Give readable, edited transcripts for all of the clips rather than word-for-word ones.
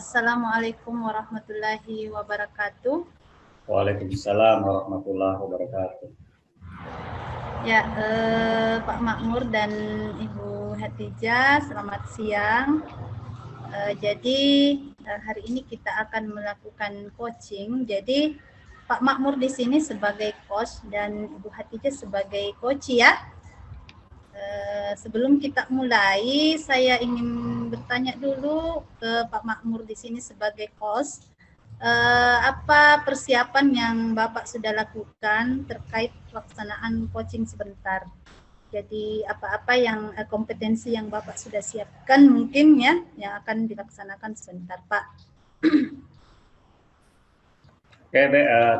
Assalamualaikum warahmatullahi wabarakatuh. Waalaikumsalam warahmatullahi wabarakatuh. Ya, Pak Makmur dan Ibu Hatijah, selamat siang. Jadi hari ini kita akan melakukan coaching. Jadi Pak Makmur di sini sebagai coach dan Ibu Hatijah sebagai coach ya. Sebelum kita mulai, saya ingin bertanya dulu ke Pak Makmur di sini sebagai coach. Apa persiapan yang Bapak sudah lakukan terkait pelaksanaan coaching sebentar? Jadi apa-apa yang kompetensi yang Bapak sudah siapkan mungkin ya yang akan dilaksanakan sebentar, Pak. Oke,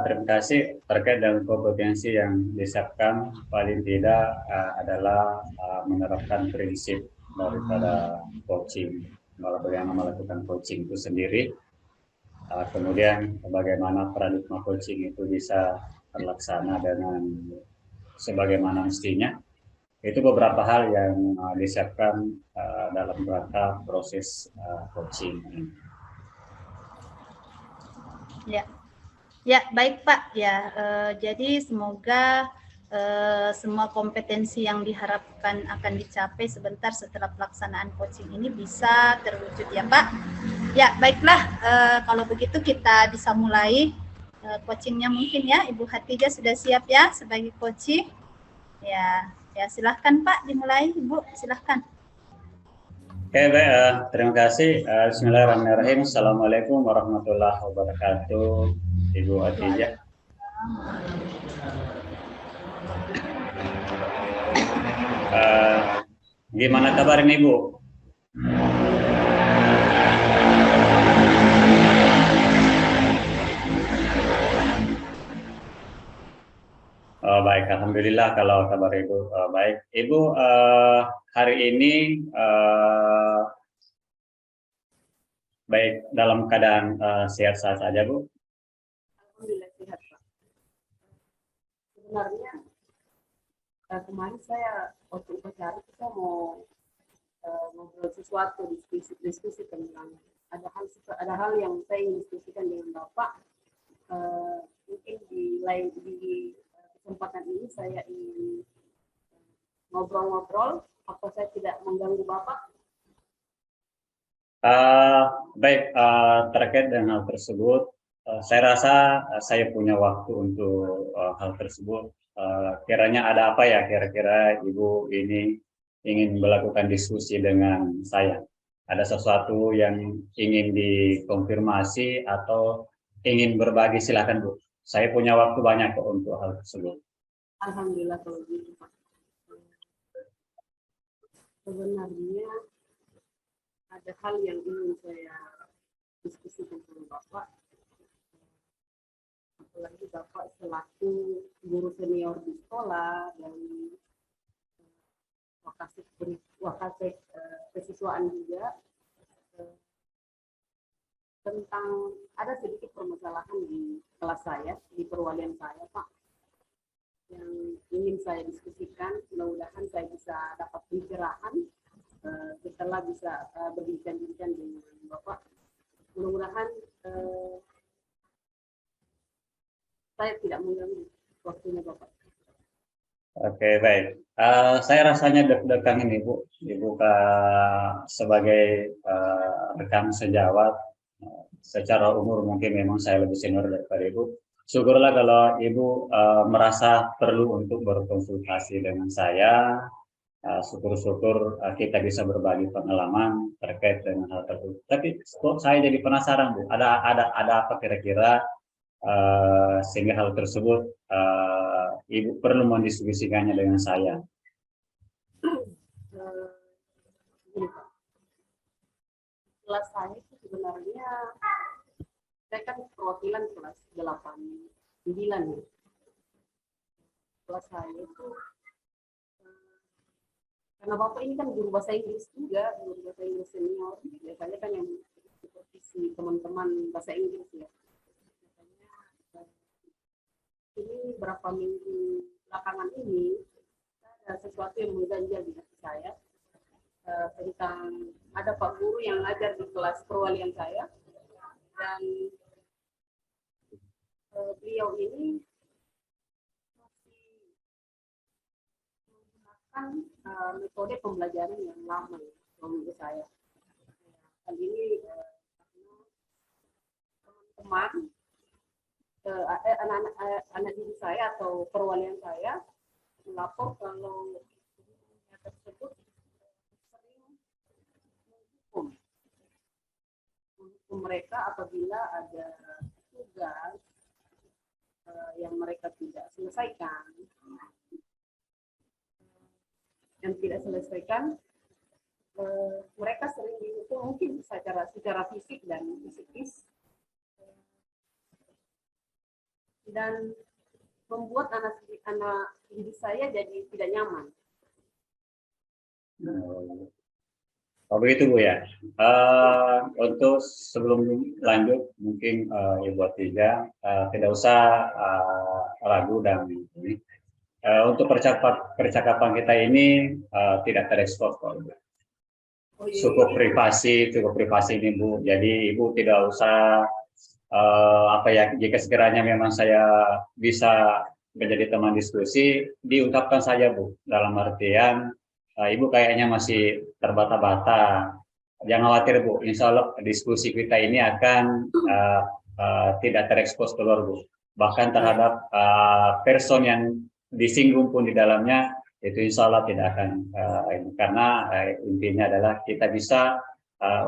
terima kasih. Terkait dengan kompetensi yang disiapkan, paling tidak adalah menerapkan prinsip daripada coaching, bagaimana melakukan coaching itu sendiri. Kemudian bagaimana paradigma coaching itu bisa terlaksana dengan sebagaimana mestinya. Itu beberapa hal yang disiapkan dalam rangka proses coaching ini. Ya, baik Pak. Ya, jadi semoga semua kompetensi yang diharapkan akan dicapai sebentar setelah pelaksanaan coaching ini bisa terwujud ya Pak. Ya, baiklah. Kalau begitu kita bisa mulai coachingnya mungkin ya. Ibu Hatijah sudah siap ya sebagai coaching? Ya, silahkan Pak dimulai Ibu, silahkan. Oke, baik. Terima kasih. Bismillahirrahmanirrahim. Assalamualaikum warahmatullahi wabarakatuh, Ibu Hatijah. Gimana kabar ini, Bu? Baik, alhamdulillah kalau kabar Ibu baik. Ibu hari ini baik dalam keadaan sehat-sehat saja, Bu? Alhamdulillah sehat, Pak. Sebenarnya kemarin saya waktu upacara kita mau ngobrol sesuatu, diskusi tentang ada hal yang saya ingin diskusikan dengan Bapak. Mungkin di kesempatan ini saya ingin ngobrol-ngobrol. Apa saya tidak mengganggu Bapak? Baik, terkait dengan hal tersebut, saya rasa saya punya waktu untuk hal tersebut. Kiranya ada apa ya kira-kira Ibu ini ingin melakukan diskusi dengan saya? Ada sesuatu yang ingin dikonfirmasi atau ingin berbagi, silakan Bu. Saya punya waktu banyak untuk hal tersebut. Alhamdulillah kalau gitu Pak. Sebenarnya ada hal yang ingin saya diskusikan dengan Bapak. Apalagi Bapak selaku guru senior di sekolah dan wakasek kesiswaan juga, tentang ada sedikit permasalahan di kelas saya, di perwalian saya Pak, yang ingin saya diskusikan. Mudah-mudahan saya bisa dapat pencerahan setelah bisa berbincang-bincang dengan Bapak. Mudah-mudahan saya tidak mengganggu waktunya Bapak. Oke, baik. Saya rasanya deg-degan ini, Bu. Ibu sebagai rekan sejawat, secara umur mungkin memang saya lebih senior daripada Ibu. Syukurlah kalau Ibu merasa perlu untuk berkonsultasi dengan saya. Syukur-syukur kita bisa berbagi pengalaman terkait dengan hal tersebut. Tapi kok saya jadi penasaran, Bu. Ada apa kira-kira sehingga hal tersebut Ibu perlu mendiskusikannya dengan saya? Kelas saya itu sebenarnya saya kan perwakilan kelas 8-9 ya. Kelas saya itu karena Bapak ini kan guru bahasa Inggris juga, guru bahasa Inggris senior. Biasanya kan yang supervisi teman-teman bahasa Inggris ya. Ini berapa minggu belakangan ini ada sesuatu yang mengganjal di hati saya tentang ada Pak Guru yang ngajar di kelas perwalian saya. Dan beliau ini masih menggunakan metode pembelajaran yang lama ya, menurut saya. Kali ini teman-teman anak didik saya atau perwalian saya melapor kalau gurunya tersebut sering menghukum mereka apabila ada tugas yang mereka tidak selesaikan. Mereka sering dihukum mungkin secara fisik dan psikis, dan membuat anak didik saya jadi tidak nyaman. Oh begitu Bu ya. Untuk sebelum lanjut mungkin Ibu Atija tidak usah ragu dan ini. Untuk percakapan kita ini tidak terekspos kok. Cukup privasi ini Bu. Jadi Ibu tidak usah jika sekiranya memang saya bisa menjadi teman diskusi, diungkapkan saja Bu. Dalam artian Ibu kayaknya masih terbata-bata. Jangan khawatir Bu, insya Allah diskusi kita ini akan tidak terekspos keluar Bu. Bahkan terhadap person yang disinggung pun di dalamnya, itu insya Allah tidak akan karena intinya adalah kita bisa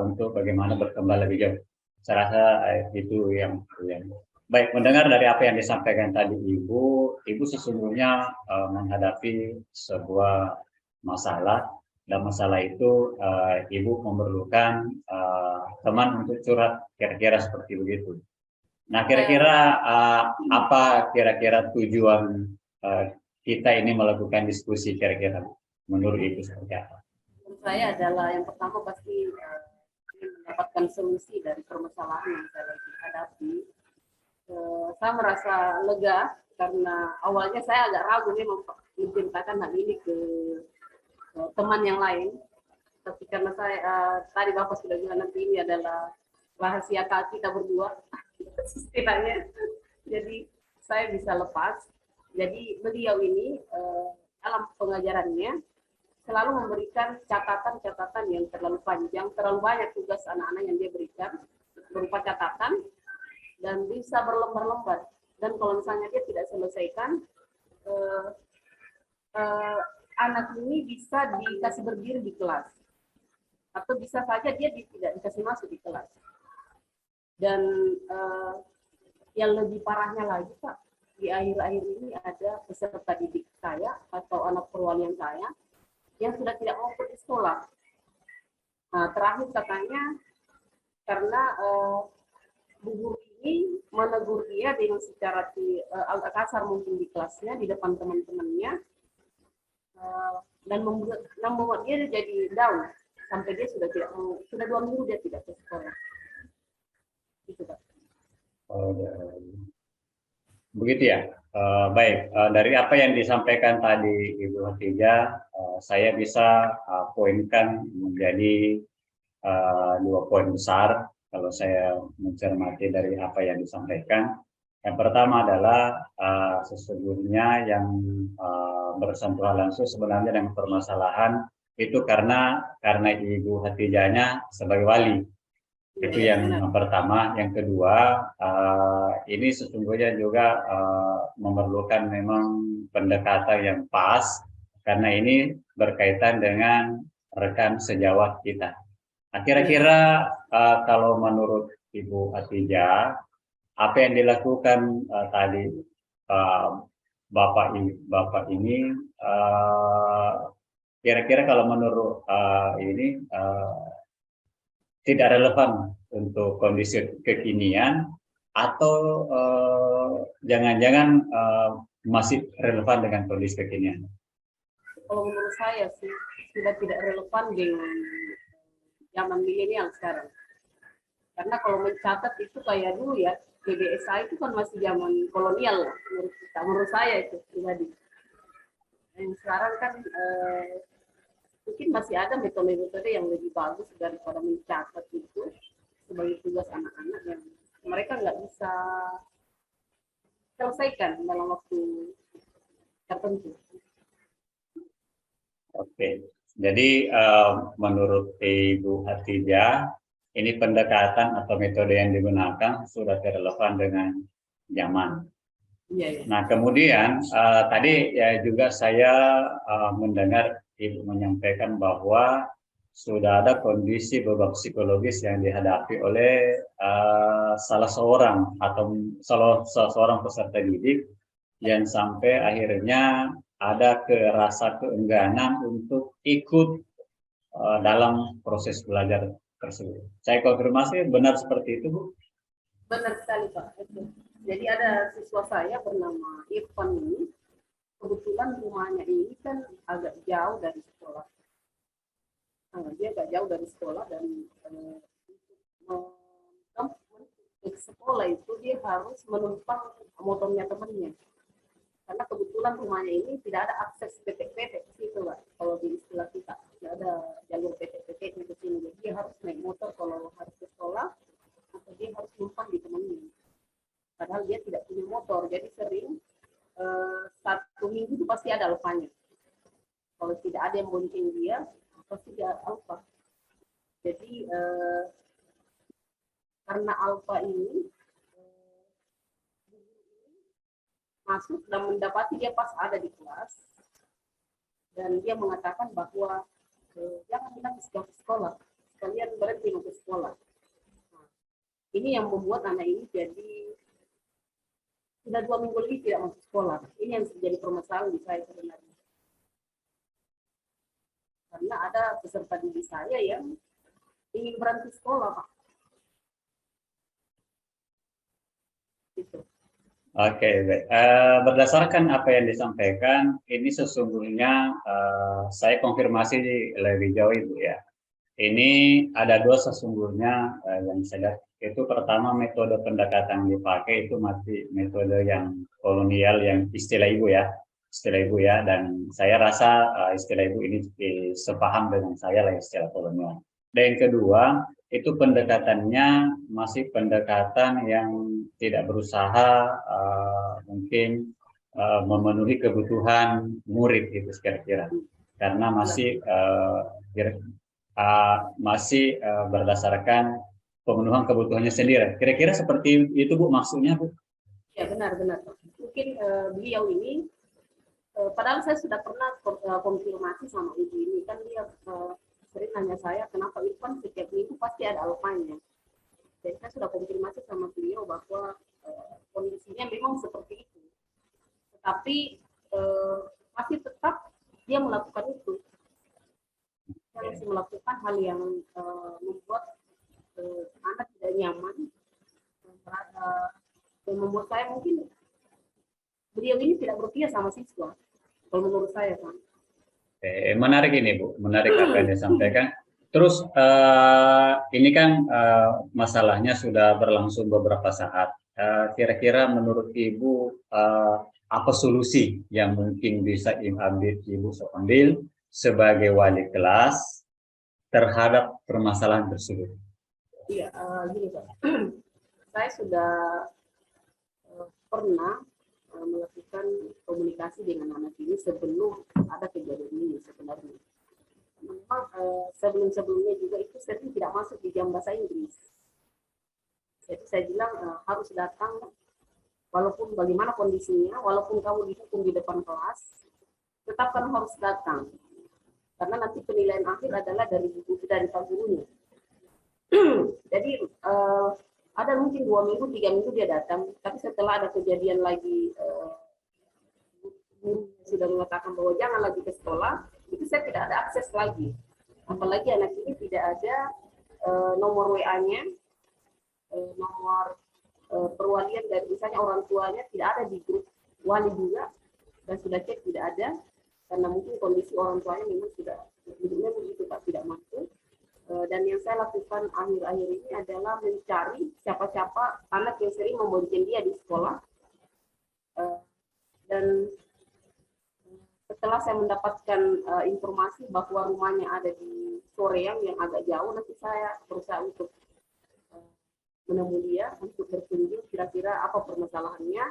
untuk bagaimana berkembang lebih jauh. Saya rasa itu yang baik. Mendengar dari apa yang disampaikan tadi Ibu sesungguhnya menghadapi sebuah masalah, dan masalah itu Ibu memerlukan teman untuk curhat, kira-kira seperti begitu. Nah, kira-kira apa kira-kira tujuan kita ini melakukan diskusi, kira-kira menurut Ibu seperti apa? Menurut saya adalah yang pertama pasti mendapatkan solusi dari permasalahan yang saya lagi hadapi. Saya merasa lega karena awalnya saya agak ragu nih menceritakan hal ini ke teman yang lain, tapi karena saya tadi Bapak sudah bilang nanti ini adalah rahasia kita berdua istilahnya, jadi saya bisa lepas. Jadi beliau ini dalam pengajarannya selalu memberikan catatan-catatan yang terlalu panjang, terlalu banyak tugas anak-anak yang dia berikan berupa catatan dan bisa berlembar-lembar. Dan kalau misalnya dia tidak selesaikan, anak ini bisa dikasih berdiri di kelas, atau bisa saja dia tidak dikasih masuk di kelas. Dan yang lebih parahnya lagi Pak, di akhir-akhir ini ada peserta didik saya atau anak perwalian saya yang sudah tidak mau pergi sekolah. Nah, terakhir katanya karena bu guru ini menegur dia dengan secara agak kasar mungkin di kelasnya, di depan teman-temannya, dan membuat dia jadi down sampai dia sudah 2 minggu dia tidak ke sekolah. Itu Pak. Begitu ya. Baik, dari apa yang disampaikan tadi Ibu Atija, saya bisa poinkan menjadi 2 poin besar kalau saya mencermati dari apa yang disampaikan. Yang pertama adalah sesungguhnya yang bersentuhan langsung sebenarnya dengan permasalahan itu karena Ibu Atijanya sebagai wali. Itu yang pertama. Yang kedua, ini sesungguhnya juga memerlukan memang pendekatan yang pas, karena ini berkaitan dengan rekan sejawat kita. Nah, kira-kira kalau menurut Ibu Atija, apa yang dilakukan tadi Bapak ini, kira-kira kalau menurut ini tidak relevan untuk kondisi kekinian, atau jangan-jangan masih relevan dengan kondisi kekinian? Kalau menurut saya sih sudah tidak relevan dengan zaman milenial sekarang. Karena kalau mencatat itu kayak dulu ya, PDSA itu kan masih zaman kolonial lah, menurut saya itu pribadi. Yang sekarang kan mungkin masih ada metode-metode yang lebih bagus daripada mencatat itu sebagai tugas anak-anak yang mereka nggak bisa selesaikan dalam waktu tertentu. Oke, jadi menurut Ibu Hatijah, ini pendekatan atau metode yang digunakan sudah relevan dengan zaman. Iya, iya. Nah, kemudian tadi ya juga saya mendengar Ibu menyampaikan bahwa sudah ada kondisi beban psikologis yang dihadapi oleh salah seorang atau salah seorang peserta didik yang sampai akhirnya ada rasa keengganan untuk ikut dalam proses belajar tersebut. Saya konfirmasi benar seperti itu, Bu? Benar sekali, Pak. Jadi ada siswa saya bernama Irfan ini, kebetulan rumahnya ini kan agak jauh dari sekolah. Dia agak jauh dari sekolah dan ke sekolah itu dia harus menumpang motornya temannya. Karena kebetulan rumahnya ini tidak ada akses petek-petek ke situ, Pak. Kalau di istilah kita, tidak ada jalur petek-petek ke sini. Jadi dia harus naik motor kalau harus ke sekolah, atau dia harus numpang di temannya. Padahal dia tidak punya motor, jadi sering satu minggu itu pasti ada alfanya. Kalau tidak ada yang bonceng dia, pasti dia alfa. Jadi karena alfa ini masuk dan mendapati dia pas ada di kelas, dan dia mengatakan bahwa jangan bilang ke sekolah, kalian berhenti ke sekolah. Nah, ini yang membuat anak ini jadi sudah 2 minggu lebih tidak masuk sekolah. Ini yang menjadi permasalahan di saya sebenarnya. Karena ada peserta didik saya yang ingin berhenti sekolah, Pak. Gitu. Oke, baik. Berdasarkan apa yang disampaikan, ini sesungguhnya saya konfirmasi lebih jauh, Ibu ya. Ini ada dua sesungguhnya yang saya lihat. Itu pertama metode pendekatan yang dipakai itu masih metode yang kolonial yang istilah Ibu ya, dan saya rasa istilah Ibu ini sepaham dengan saya lah istilah kolonial. Dan yang kedua, itu pendekatannya masih pendekatan yang tidak berusaha mungkin memenuhi kebutuhan murid itu kira-kira, karena masih berdasarkan pemenuhan kebutuhannya sendiri. Kira-kira seperti itu, Bu, maksudnya, Bu? Ya, benar-benar. Mungkin beliau ini, padahal saya sudah pernah konfirmasi sama ibu ini, kan dia sering nanya saya, kenapa Irfan setiap minggu pasti ada alfanya. Jadi saya sudah konfirmasi sama beliau bahwa kondisinya memang seperti itu. Tetapi masih tetap dia melakukan itu. Dia masih melakukan hal yang membuat anak tidak nyaman, dan membuat saya mungkin beliau ini tidak berpihak sama siswa. Kalau menurut saya, kan. Menarik ini, Bu, menarik apa yang disampaikan. Terus ini kan masalahnya sudah berlangsung beberapa saat. Kira-kira menurut Ibu apa solusi yang mungkin bisa Ibu ambil sebagai wali kelas terhadap permasalahan tersebut? Iya, gini Pak. Saya sudah pernah melakukan komunikasi dengan anak ini sebelum ada kejadian ini sebenarnya. Memang sebelum-sebelumnya juga itu sering tidak masuk di jam bahasa Inggris. Jadi saya bilang harus datang walaupun bagaimana kondisinya, walaupun kamu dihukum di depan kelas, tetap kamu harus datang. Karena nanti penilaian akhir adalah dari Pak gurunya. Jadi ada mungkin 2 minggu, 3 minggu dia datang, tapi setelah ada kejadian lagi sudah mengatakan bahwa jangan lagi ke sekolah, itu saya tidak ada akses lagi. Apalagi anak ini tidak ada nomor WA-nya, nomor perwalian dari misalnya orang tuanya tidak ada di grup wali juga, dan sudah cek tidak ada, karena mungkin kondisi orang tuanya memang sudah hidupnya begitu Pak, tidak mampu. Dan yang saya lakukan akhir-akhir ini adalah mencari siapa-siapa anak yang sering membonceng dia di sekolah. Dan setelah saya mendapatkan informasi bahwa rumahnya ada di Soreang yang agak jauh, nanti saya berusaha untuk menemui dia untuk berkunjung kira-kira apa permasalahannya,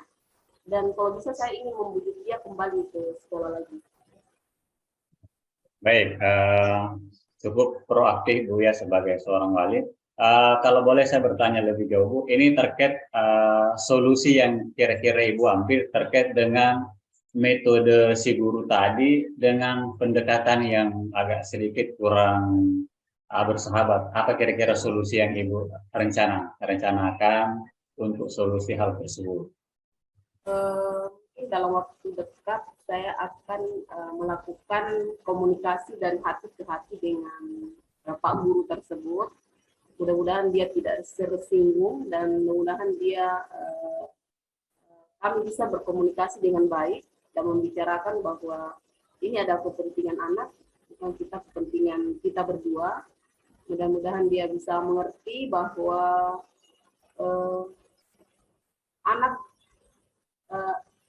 dan kalau bisa saya ingin membujuk dia kembali ke sekolah lagi. Baik, cukup proaktif Bu ya sebagai seorang wali. Kalau boleh saya bertanya lebih jauh Bu, ini terkait solusi yang kira-kira Ibu ambil terkait dengan metode si guru tadi dengan pendekatan yang agak sedikit kurang bersahabat. Apa kira-kira solusi yang Ibu rencanakan untuk solusi hal tersebut? Mungkin dalam waktu dekat saya akan melakukan komunikasi dari hati ke hati dengan Pak Guru tersebut. Mudah-mudahan dia tidak tersinggung dan mudah-mudahan dia kami bisa berkomunikasi dengan baik dan membicarakan bahwa ini ada kepentingan anak, bukan kita kepentingan kita berdua. Mudah-mudahan dia bisa mengerti bahwa anak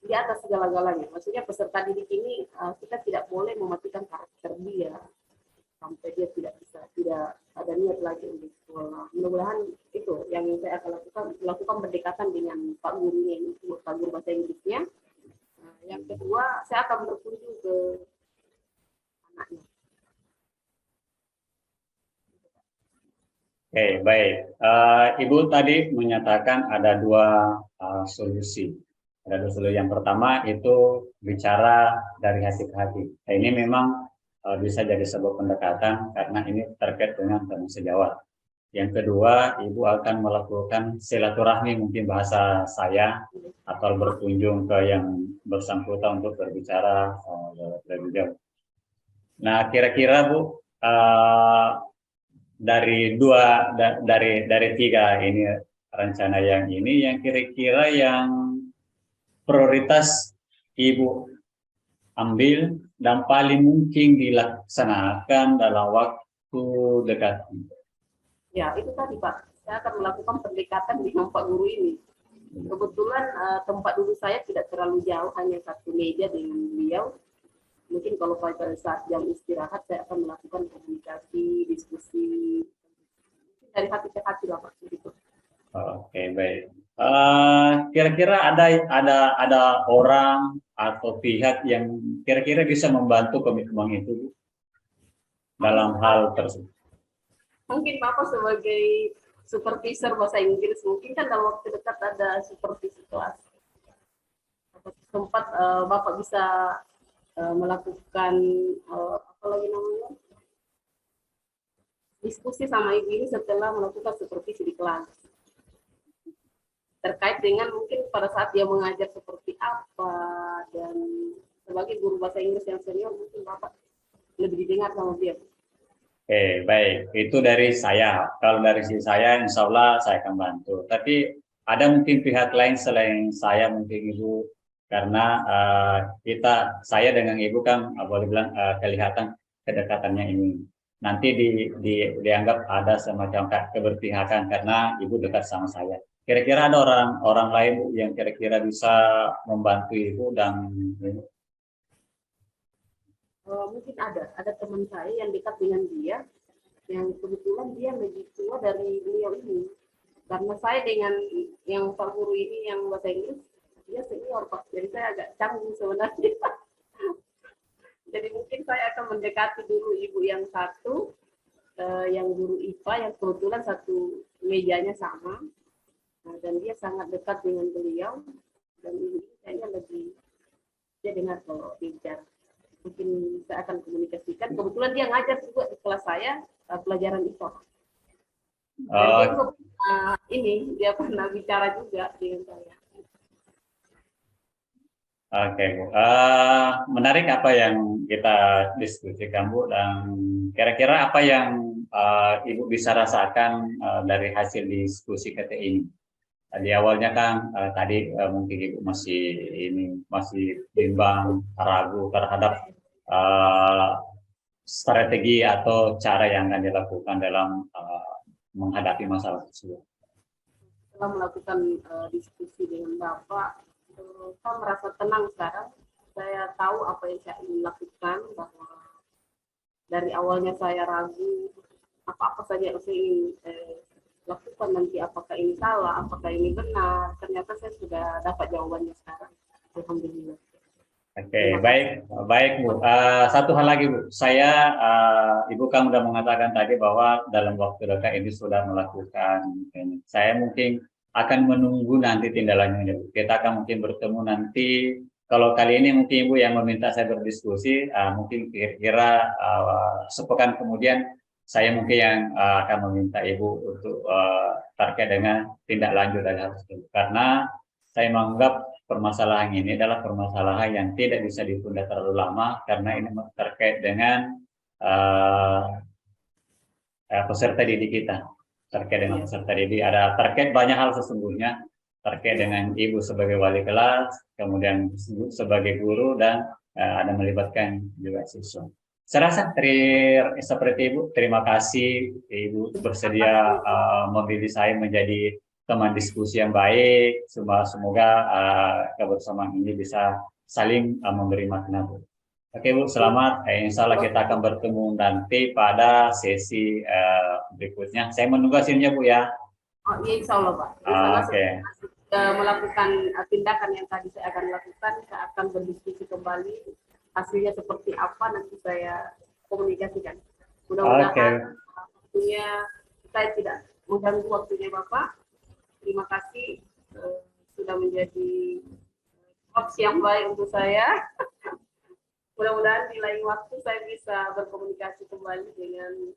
di atas segala-galanya. Maksudnya peserta didik ini kita tidak boleh mematikan karakter dia sampai dia tidak ada niat lagi untuk sekolah. Mudah-mudahan itu yang saya akan lakukan pendekatan dengan Pak Gurunya ini, Pak Guru bahasa Inggrisnya. Yang kedua, saya akan berkunjung ke anaknya. Oke, baik. Ibu tadi menyatakan ada dua solusi. Ada dua solusi. Yang pertama itu bicara dari hati ke hati. Nah, ini memang bisa jadi sebuah pendekatan karena ini terkait dengan teman sejawat. Yang kedua, Ibu akan melakukan silaturahmi, mungkin bahasa saya, atau berkunjung ke yang bersangkutan untuk berbicara lebih jauh. Nah, kira-kira Bu, dari tiga ini rencana yang ini, yang kira-kira yang prioritas Ibu ambil dan paling mungkin dilaksanakan dalam waktu dekat. Ya, itu tadi Pak. Saya akan melakukan pendekatan dengan Pak Guru ini. Kebetulan tempat duduk saya tidak terlalu jauh, hanya satu meja dengan beliau. Mungkin kalau pada saat jam istirahat saya akan melakukan komunikasi, diskusi dari hati ke hati lah Pak. Gitu. Oke, baik. Kira-kira ada orang atau pihak yang kira-kira bisa membantu komitmen itu dalam hal tersebut? Mungkin Bapak sebagai supervisor bahasa Inggris, mungkin kan dalam waktu dekat ada supervisi kelas. Tempat Bapak bisa melakukan apa lagi namanya, diskusi sama ibu ini setelah melakukan supervisi di kelas. Terkait dengan mungkin pada saat dia mengajar seperti apa, dan sebagai guru bahasa Inggris yang senior mungkin Bapak lebih didengar sama dia. Oke, baik. Itu dari saya. Kalau dari sisi saya, insya Allah saya akan bantu. Tapi ada mungkin pihak lain selain saya, mungkin Ibu, karena saya dengan Ibu kan boleh bilang kelihatan kedekatannya ini. Nanti dianggap ada semacam keberpihakan karena Ibu dekat sama saya. Kira-kira ada orang lain yang kira-kira bisa membantu Ibu dan mungkin ada teman saya yang dekat dengan dia, yang kebetulan dia lebih tua dari beliau ini. Karena saya dengan yang Pak Guru ini yang bahasa Inggris, dia senior Pak, jadi saya agak canggung sebenarnya. Jadi mungkin saya akan mendekati dulu ibu yang satu, yang guru IPA, yang kebetulan satu mejanya sama. Nah, dan dia sangat dekat dengan beliau, dan ini kayaknya lebih dia dengar kalau bicara. Mungkin saya akan komunikasikan. Kebetulan dia ngajar juga di kelas saya pelajaran IPA. Dan dia juga dia pernah bicara juga dengan saya. Oke, Bu. Menarik apa yang kita diskusikan, Bu, dan kira-kira apa yang Ibu bisa rasakan dari hasil diskusi kita ini. Di awalnya kan tadi mungkin Ibu masih bimbang, ragu terhadap strategi atau cara yang akan dilakukan dalam menghadapi masalah tersebut. Setelah melakukan diskusi dengan Bapak, saya merasa tenang sekarang. Saya tahu apa yang saya ingin lakukan, bahwa dari awalnya saya ragu apa-apa saja yang saya ingin lakukan nanti, apakah ini salah, apakah ini benar. Ternyata saya sudah dapat jawabannya sekarang. Alhamdulillah. Oke, baik Bu. Satu hal lagi Bu, Ibu kan sudah mengatakan tadi bahwa dalam waktu dekat ini sudah melakukan ini. Saya mungkin akan menunggu nanti tindak lanjutnya Bu. Kita akan mungkin bertemu nanti. Kalau kali ini mungkin Ibu yang meminta saya berdiskusi, mungkin kira-kira sepekan kemudian saya mungkin yang akan meminta Ibu untuk terkait dengan tindak lanjut dari hal tersebut. Karena saya menganggap permasalahan ini adalah permasalahan yang tidak bisa ditunda terlalu lama karena ini terkait dengan peserta didik kita. Terkait dengan peserta didik ada terkait banyak hal sesungguhnya, terkait dengan Ibu sebagai wali kelas, kemudian sebagai guru, dan ada melibatkan juga siswa. Saya rasa seperti Ibu, terima kasih Ibu bersedia memilih saya menjadi teman diskusi yang baik. Semoga kebersamaan ini bisa saling memberi makna Bu. Oke Bu, selamat. Insya Allah kita akan bertemu nanti pada sesi berikutnya. Saya menunggu hasilnya Bu ya. Oh iya, insya Allah Pak. Oke. Melakukan tindakan yang tadi saya akan lakukan, saya akan berdiskusi kembali. Hasilnya seperti apa nanti saya komunikasikan. Mudah-mudahan waktunya saya tidak mengganggu waktunya Bapak. Terima kasih sudah menjadi opsi yang baik untuk saya. Mudah-mudahan di lain waktu saya bisa berkomunikasi kembali dengan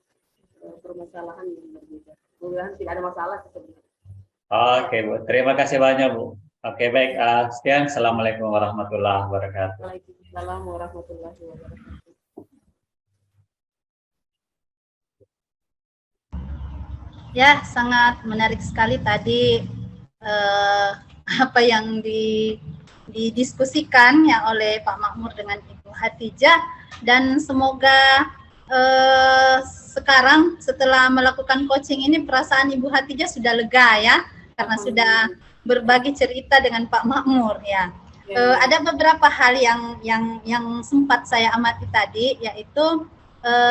permasalahan yang berbeda. Mudah-mudahan tidak ada masalah sebenarnya. Oke Bu, terima kasih banyak Bu. Oke baik, sekian. Assalamualaikum warahmatullahi wabarakatuh. Waalaikumsalam warahmatullahi wabarakatuh. Ya, sangat menarik sekali tadi apa yang didiskusikan ya oleh Pak Makmur dengan Ibu Hatijah, dan semoga sekarang setelah melakukan coaching ini perasaan Ibu Hatijah sudah lega ya, karena sudah berbagi cerita dengan Pak Makmur ya. Ada beberapa hal yang sempat saya amati tadi, yaitu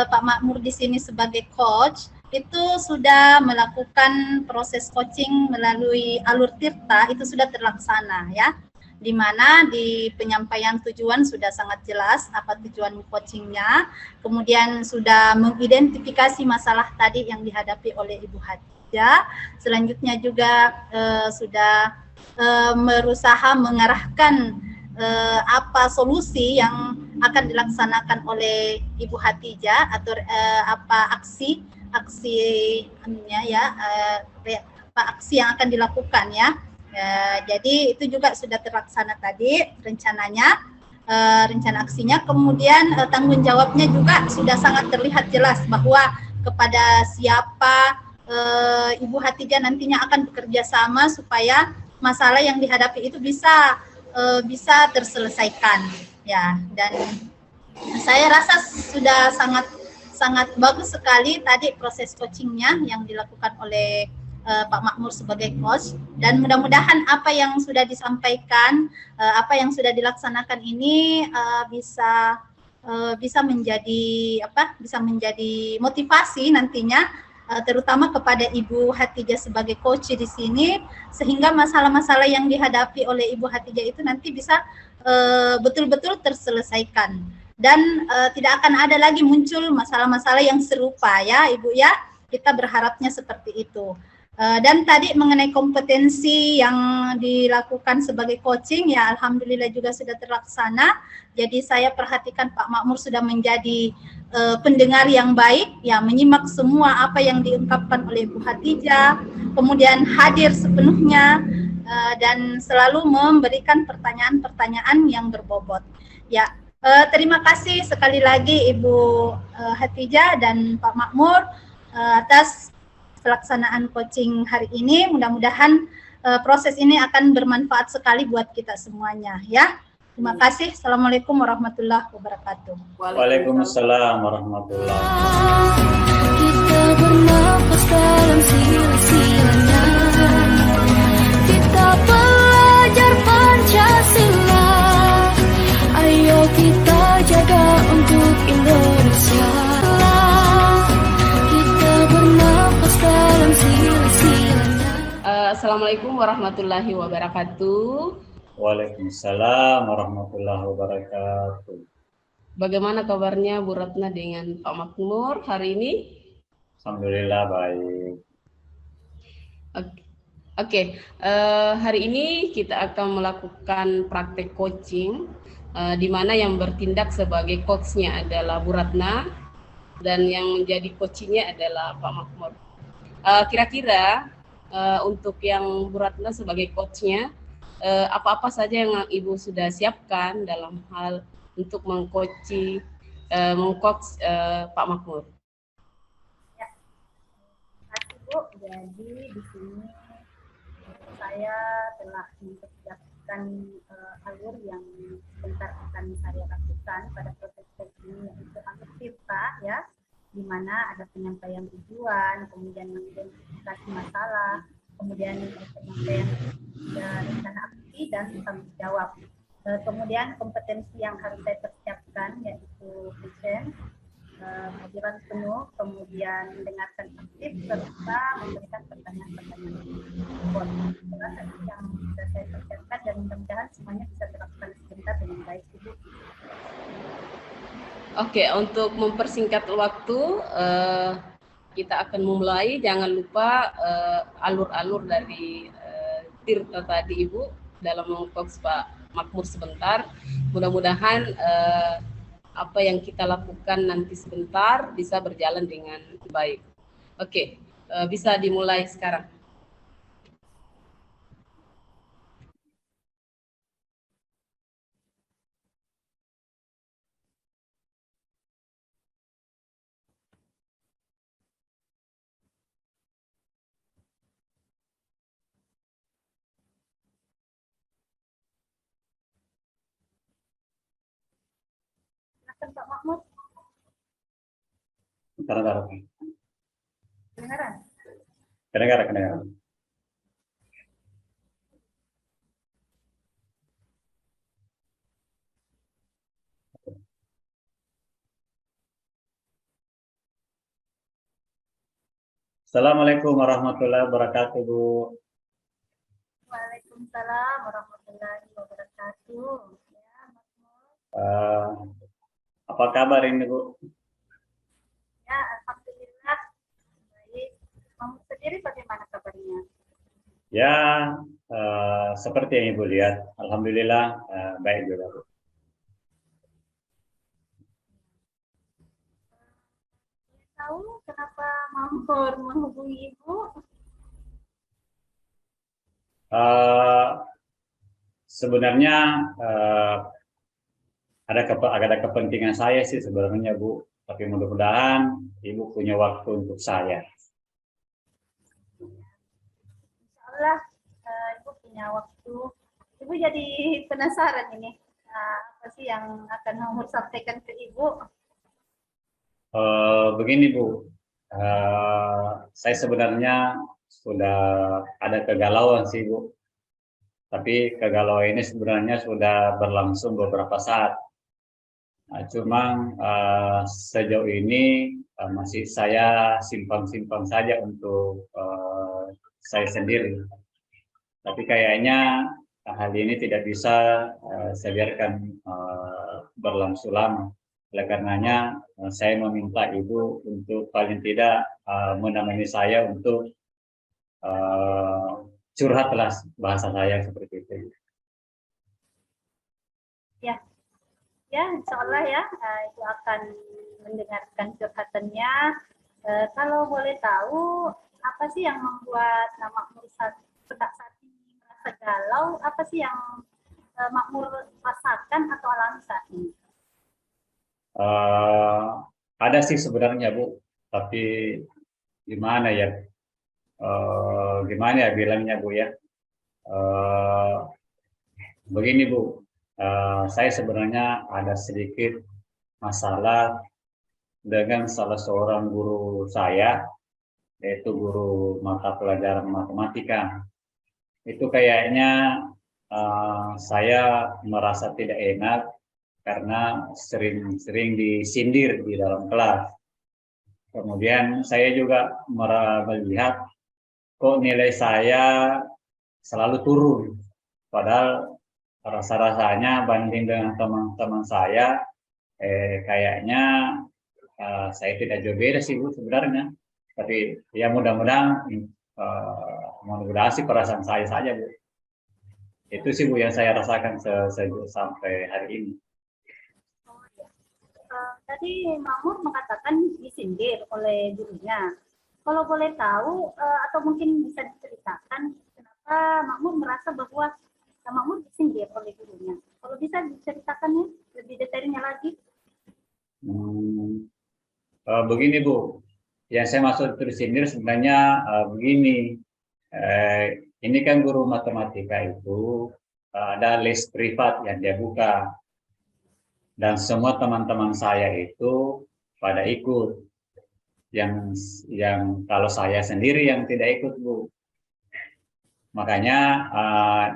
Pak Makmur di sini sebagai coach itu sudah melakukan proses coaching melalui alur tirta, itu sudah terlaksana ya, di mana di penyampaian tujuan sudah sangat jelas apa tujuan coachingnya, kemudian sudah mengidentifikasi masalah tadi yang dihadapi oleh Ibu Hatijah, selanjutnya juga sudah berusaha mengarahkan apa solusi yang akan dilaksanakan oleh Ibu Hatijah atau apa aksi yang akan dilakukan ya. Jadi itu juga sudah terlaksana tadi rencananya, rencana aksinya. Kemudian tanggung jawabnya juga sudah sangat terlihat jelas bahwa kepada siapa Ibu Hatijah nantinya akan bekerja sama supaya masalah yang dihadapi itu bisa terselesaikan ya. Dan saya rasa sudah sangat bagus sekali tadi proses coachingnya yang dilakukan oleh Pak Makmur sebagai coach, dan mudah-mudahan apa yang sudah disampaikan, apa yang sudah dilaksanakan ini bisa menjadi motivasi nantinya, terutama kepada Ibu Hatijah sebagai coach di sini, sehingga masalah-masalah yang dihadapi oleh Ibu Hatijah itu nanti bisa betul-betul terselesaikan. Dan tidak akan ada lagi muncul masalah-masalah yang serupa ya Ibu ya, kita berharapnya seperti itu. Dan tadi mengenai kompetensi yang dilakukan sebagai coaching ya, alhamdulillah juga sudah terlaksana. Jadi saya perhatikan Pak Makmur sudah menjadi pendengar yang baik ya, menyimak semua apa yang diungkapkan oleh Ibu Hatijah, kemudian hadir sepenuhnya dan selalu memberikan pertanyaan-pertanyaan yang berbobot ya. Terima kasih sekali lagi Ibu Hatijah dan Pak Makmur atas pelaksanaan coaching hari ini. Mudah-mudahan proses ini akan bermanfaat sekali buat kita semuanya ya. Terima kasih. Assalamualaikum warahmatullahi wabarakatuh. Waalaikumsalam warahmatullahi wabarakatuh. Kita bernafas dalam sila-silanya, kita belajar Pancasila. Ayo kita jaga untuk Indonesia. Kita bernafas dalam sila-sila. Assalamualaikum warahmatullahi wabarakatuh. Waalaikumsalam warahmatullahi wabarakatuh. Bagaimana kabarnya Bu Ratna dengan Pak Makmur hari ini? Alhamdulillah baik. Oke, hari ini kita akan melakukan praktek coaching di mana yang bertindak sebagai coachnya adalah Bu Ratna dan yang menjadi coachingnya adalah Pak Makmur. Kira-kira untuk yang Bu Ratna sebagai coachnya, apa-apa saja yang Ibu sudah siapkan dalam hal untuk mengcoach Pak Makmur? Ya, terima kasih Bu. Jadi di sini saya telah mempersiapkan alur yang sebentar akan saya lakukan pada proses ini, yaitu alur tirta ya, di mana ada penyampaian tujuan, kemudian mengidentifikasi masalah, kemudian penyampaian rencana aksi dan tanggung jawab. Kemudian kompetensi yang harus saya persiapkan yaitu present, hadiran penuh, kemudian mendengarkan aktif, serta memberikan pertanyaan-pertanyaan. Yang sudah saya persiapkan dan mudah-mudahan semuanya bisa dilakukan sebentar dengan baik, Ibu. Oke, untuk mempersingkat waktu, kita akan memulai. Jangan lupa alur-alur dari tirta tadi Ibu dalam mengcoach Pak Makmur sebentar. Mudah-mudahan apa yang kita lakukan nanti sebentar bisa berjalan dengan baik. Oke, bisa dimulai sekarang. Pak Makmur. Kedengaran. Kedengaran? Kedengaran. Assalamualaikum warahmatullahi wabarakatuh, Bu. Waalaikumsalam warahmatullahi wabarakatuh. Ya, Makmur. Apa kabar ini, Bu? Ya, alhamdulillah baik. Makmur sendiri bagaimana kabarnya? Ya, seperti yang Ibu lihat, alhamdulillah baik juga, Bu. Tahu kenapa Makmur menghubungi Ibu? Sebenarnya ada kepentingan saya sih sebenarnya, Bu. Tapi mudah-mudahan Ibu punya waktu untuk saya. Insya Allah Ibu punya waktu. Ibu jadi penasaran ini. Apa sih yang akan Makmur sampaikan ke Ibu? Begini, Bu. Saya sebenarnya sudah ada kegalauan sih, Bu. Tapi kegalauan ini sebenarnya sudah berlangsung beberapa saat. Cuma sejauh ini masih saya simpan-simpan saja untuk saya sendiri. Tapi kayaknya hal ini tidak bisa saya biarkan berlangsung lama. Oleh karenanya saya meminta Ibu untuk paling tidak menemani saya untuk curhatlah bahasa saya seperti itu. Ya, insya Allah ya, Ibu akan mendengarkan curhatannya. Kalau boleh tahu, apa sih yang membuat Makmur saat ini merasa galau? Apa sih yang Makmur rasakan atau alami saat ini? Ada sih sebenarnya, Bu, tapi gimana ya? Gimana ya bilangnya, Bu ya? Begini, Bu. Saya sebenarnya ada sedikit masalah dengan salah seorang guru saya, yaitu guru mata pelajaran matematika. Itu kayaknya saya merasa tidak enak karena sering disindir di dalam kelas. Kemudian saya juga melihat kok nilai saya selalu turun. Padahal rasa-rasanya banding dengan teman-teman saya, kayaknya saya tidak jauh beda sih Bu sebenarnya. Tapi ya mudah-mudahan mudah-mudahan sih perasaan saya saja Bu. Itu sih Bu yang saya rasakan sampai hari ini. Oh, ya. Tadi Makmur mengatakan disindir oleh gurunya. Kalau boleh tahu atau mungkin bisa diceritakan kenapa Makmur merasa bahwa Makmur disindir oleh gurunya. Kalau bisa diceritakannya lebih detailnya lagi. Begini Bu, yang saya maksud tersindir sebenarnya begini. Ini kan guru matematika itu ada les privat yang dia buka, dan semua teman-teman saya itu pada ikut. Yang kalau saya sendiri yang tidak ikut Bu. Makanya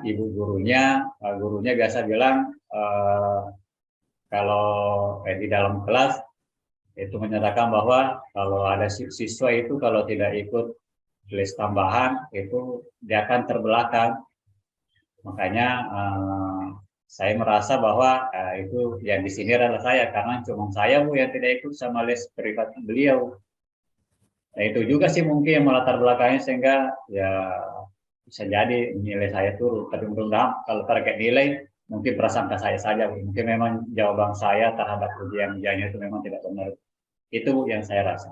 ibu gurunya biasa bilang kalau di dalam kelas itu menyatakan bahwa kalau ada siswa itu kalau tidak ikut les tambahan itu dia akan terbelakang. Makanya saya merasa bahwa itu yang di sini adalah saya, karena cuma saya Bu yang tidak ikut sama les privat beliau. Nah itu juga sih mungkin yang melatar belakangnya sehingga ya bisa jadi nilai saya turun. Tapi mudah-mudahan kalau terkait nilai mungkin prasangka saya saja. Mungkin memang jawaban saya terhadap ujian-ujiannya itu memang tidak benar. Itu yang saya rasa.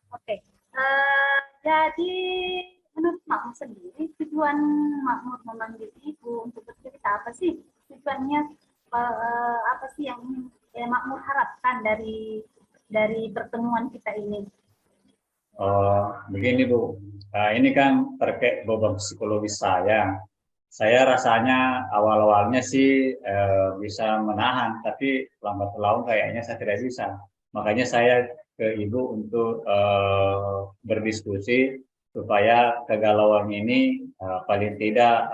Oke. Jadi menurut Makmur sendiri tujuan Makmur memanggil Ibu untuk bercerita apa sih? Tujuannya apa sih yang ingin Makmur harapkan dari pertemuan kita ini? Begini Bu, ini kan terkait beban psikologis saya. Saya rasanya awal-awalnya sih bisa menahan, tapi lambat laun kayaknya saya tidak bisa. Makanya saya ke Ibu untuk berdiskusi supaya kegalauan ini paling tidak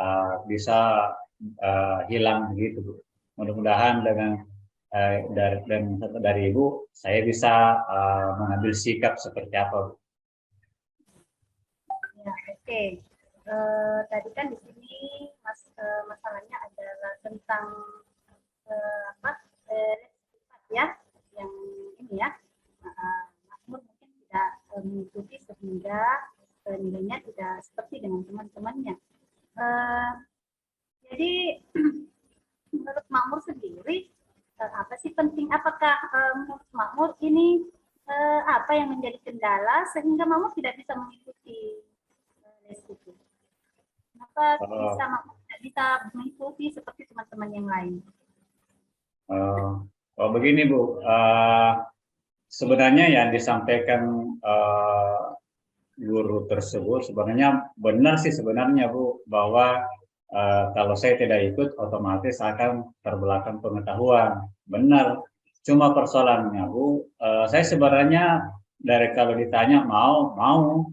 bisa hilang gitu Bu. Mudah-mudahan dengan dari Ibu saya bisa mengambil sikap seperti apa Bu. Ya, oke. Tadi kan di sini masalahnya adalah tentang ya, yang ini ya. Makmur mungkin tidak mengikuti sehingga nilainya tidak seperti dengan teman-temannya. Jadi menurut Makmur sendiri apa sih penting? Apakah menurut Makmur ini apa yang menjadi kendala sehingga Makmur tidak bisa mengikuti les itu? Kenapa Makmur tidak bisa mengikuti seperti teman-teman yang lain? Begini Bu, sebenarnya yang disampaikan guru tersebut sebenarnya benar sih sebenarnya Bu, bahwa kalau saya tidak ikut otomatis akan terbelakang pengetahuan. Benar. Cuma persoalannya Bu, saya sebenarnya dari kalau ditanya mau.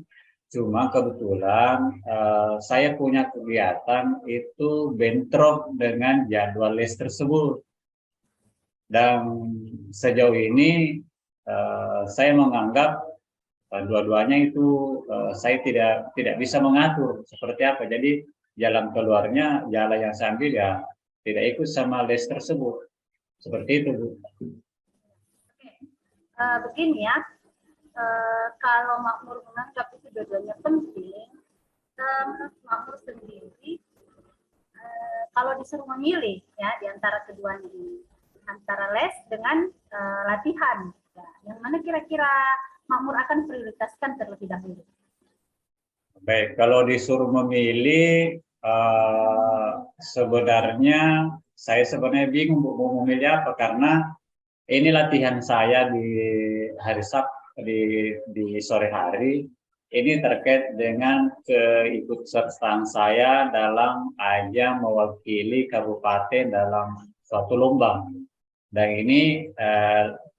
Cuma kebetulan saya punya kegiatan itu bentrok dengan jadwal les tersebut. Dan sejauh ini saya menganggap dua-duanya itu saya tidak bisa mengatur seperti apa. Jadi jalan keluarnya, jalan yang saya ambil ya tidak ikut sama les tersebut. Seperti itu Bu. Begini ya, kalau Makmur menganggap itu dua-duanya penting, menurut Makmur sendiri, kalau disuruh memilih ya di antara keduanya ini, antara les dengan latihan, ya, yang mana kira-kira Makmur akan prioritaskan terlebih dahulu? Baik, kalau disuruh memilih, sebenarnya saya sebenarnya bingung mau memilih apa, karena ini latihan saya di hari Sabtu di sore hari. Ini terkait dengan keikutsertaan saya dalam ajang mewakili kabupaten dalam suatu lomba. Dan ini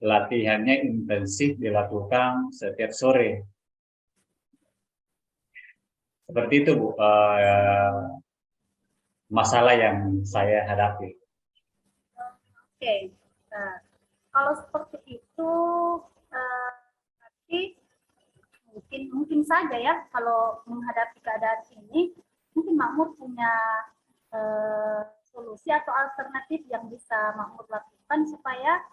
latihannya intensif dilakukan setiap sore. Seperti itu Bu, masalah yang saya hadapi. Oke. Kalau seperti itu, berarti mungkin saja ya kalau menghadapi keadaan ini mungkin makmur punya solusi atau alternatif yang bisa makmur lakukan supaya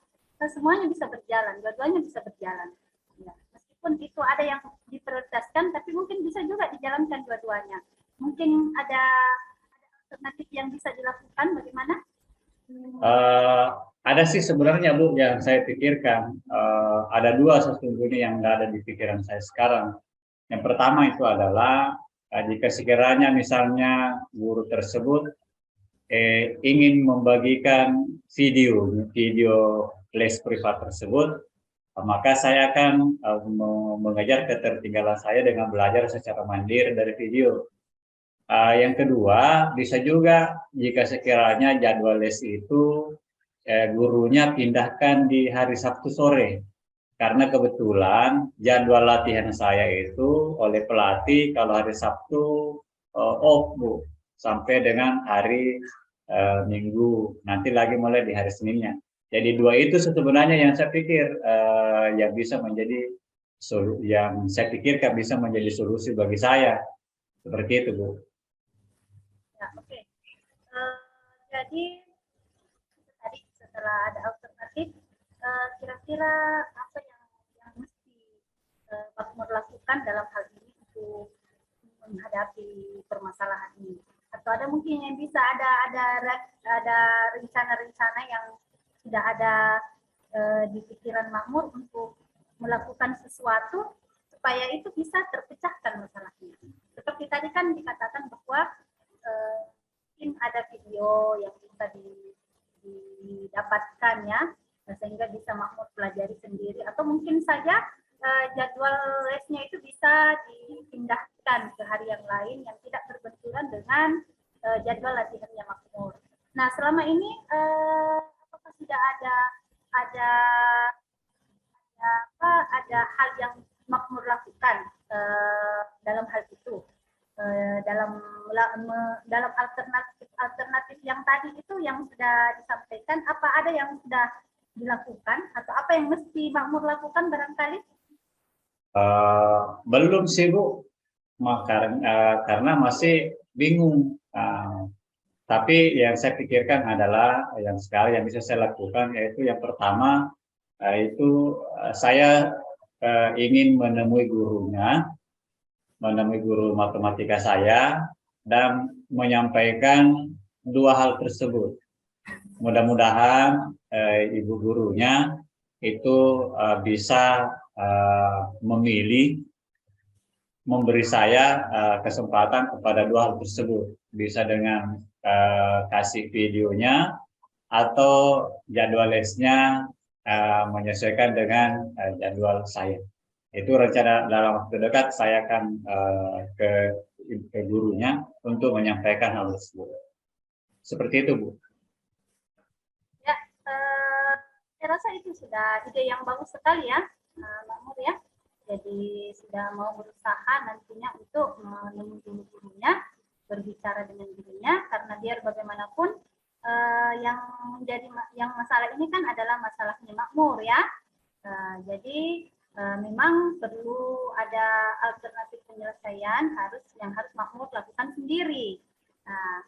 semuanya bisa berjalan, dua-duanya bisa berjalan. Ya, meskipun itu ada yang diprioritaskan, tapi mungkin bisa juga dijalankan dua-duanya. Mungkin ada alternatif yang bisa dilakukan, bagaimana? Ada sih sebenarnya Bu yang saya pikirkan. Ada dua sesungguhnya yang ada di pikiran saya sekarang. Yang pertama itu adalah jika sekiranya misalnya guru tersebut ingin membagikan video les privat tersebut, maka saya akan mengejar ketertinggalan saya dengan belajar secara mandiri dari video. Yang kedua, bisa juga jika sekiranya jadwal les itu gurunya pindahkan di hari Sabtu sore. Karena kebetulan jadwal latihan saya itu oleh pelatih kalau hari Sabtu off Bu, sampai dengan hari Minggu, nanti lagi mulai di hari Seninnya. Jadi dua itu sebenarnya yang saya pikir yang bisa menjadi yang saya pikirkan bisa menjadi solusi bagi saya. Seperti itu Bu. Ya, oke. Jadi tadi setelah ada alternatif, kira-kira apa yang mesti makmur lakukan dalam hal ini untuk menghadapi permasalahan ini? Atau ada mungkin yang bisa ada rencana-rencana yang sudah ada di pikiran makmur untuk melakukan sesuatu supaya itu bisa terpecahkan masalahnya. Seperti tadi kan dikatakan bahwa mungkin ada video yang bisa didapatkan ya, sehingga bisa makmur pelajari sendiri, atau mungkin saja jadwal lesnya itu bisa dipindahkan ke hari yang lain yang tidak berbenturan dengan jadwal latihannya makmur. Nah, selama ini apakah sudah ada hal yang makmur lakukan dalam hal itu? Dalam alternatif yang tadi itu yang sudah disampaikan, apa ada yang sudah dilakukan atau apa yang mesti makmur lakukan barangkali? Belum sih Bu, karena masih bingung. Tapi yang saya pikirkan adalah yang sekarang yang bisa saya lakukan yaitu yang pertama itu saya ingin menemui guru matematika saya dan menyampaikan dua hal tersebut. Mudah-mudahan ibu gurunya itu bisa memilih memberi saya kesempatan kepada dua hal tersebut, bisa dengan kasih videonya atau jadwal lesnya menyesuaikan dengan jadwal saya. Itu rencana dalam waktu dekat saya akan ke gurunya untuk menyampaikan hal tersebut. Seperti itu Bu. Ya, saya rasa itu sudah ide yang bagus sekali ya, makmur ya. Jadi sudah mau berusaha nantinya untuk menemui gurunya, berbicara dengan gurunya, karena biar bagaimanapun yang masalah ini kan adalah masalahnya makmur ya. Jadi memang perlu ada alternatif penyelesaian yang harus makmur lakukan sendiri. Nah,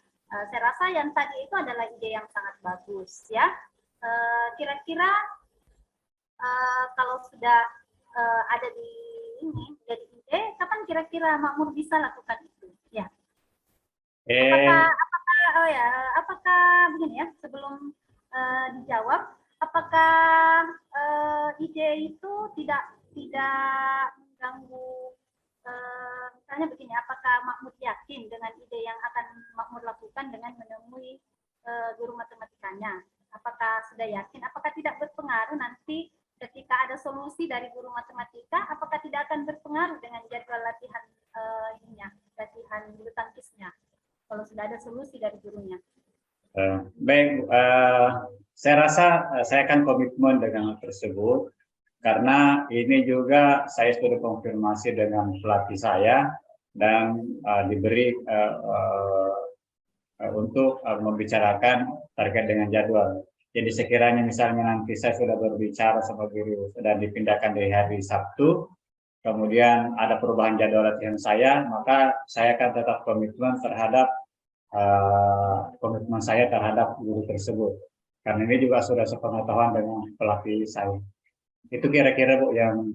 saya rasa yang tadi itu adalah ide yang sangat bagus ya. Kira-kira kalau sudah ada di ini jadi ide, kapan kira-kira makmur bisa lakukan itu? Ya. Apakah begini ya, sebelum dijawab, apakah ide itu tidak mengganggu, misalnya begini, apakah makmur yakin dengan ide yang akan makmur lakukan dengan menemui guru matematikanya? Apakah sudah yakin? Apakah tidak berpengaruh nanti ketika ada solusi dari guru matematika, apakah tidak akan berpengaruh dengan jadwal latihan latihan bulu tangkisnya? Kalau sudah ada solusi dari gurunya. Baik, saya rasa saya akan komitmen dengan hal tersebut karena ini juga saya sudah konfirmasi dengan pelatih saya dan diberi untuk membicarakan terkait dengan jadwal. Jadi sekiranya misalnya nanti saya sudah berbicara sama guru dan dipindahkan dari hari Sabtu, kemudian ada perubahan jadwal latihan saya, maka saya akan tetap komitmen terhadap komitmen saya terhadap guru tersebut. Karena ini juga sudah sepengetahuan dengan pelatih saya. Itu kira-kira Bu yang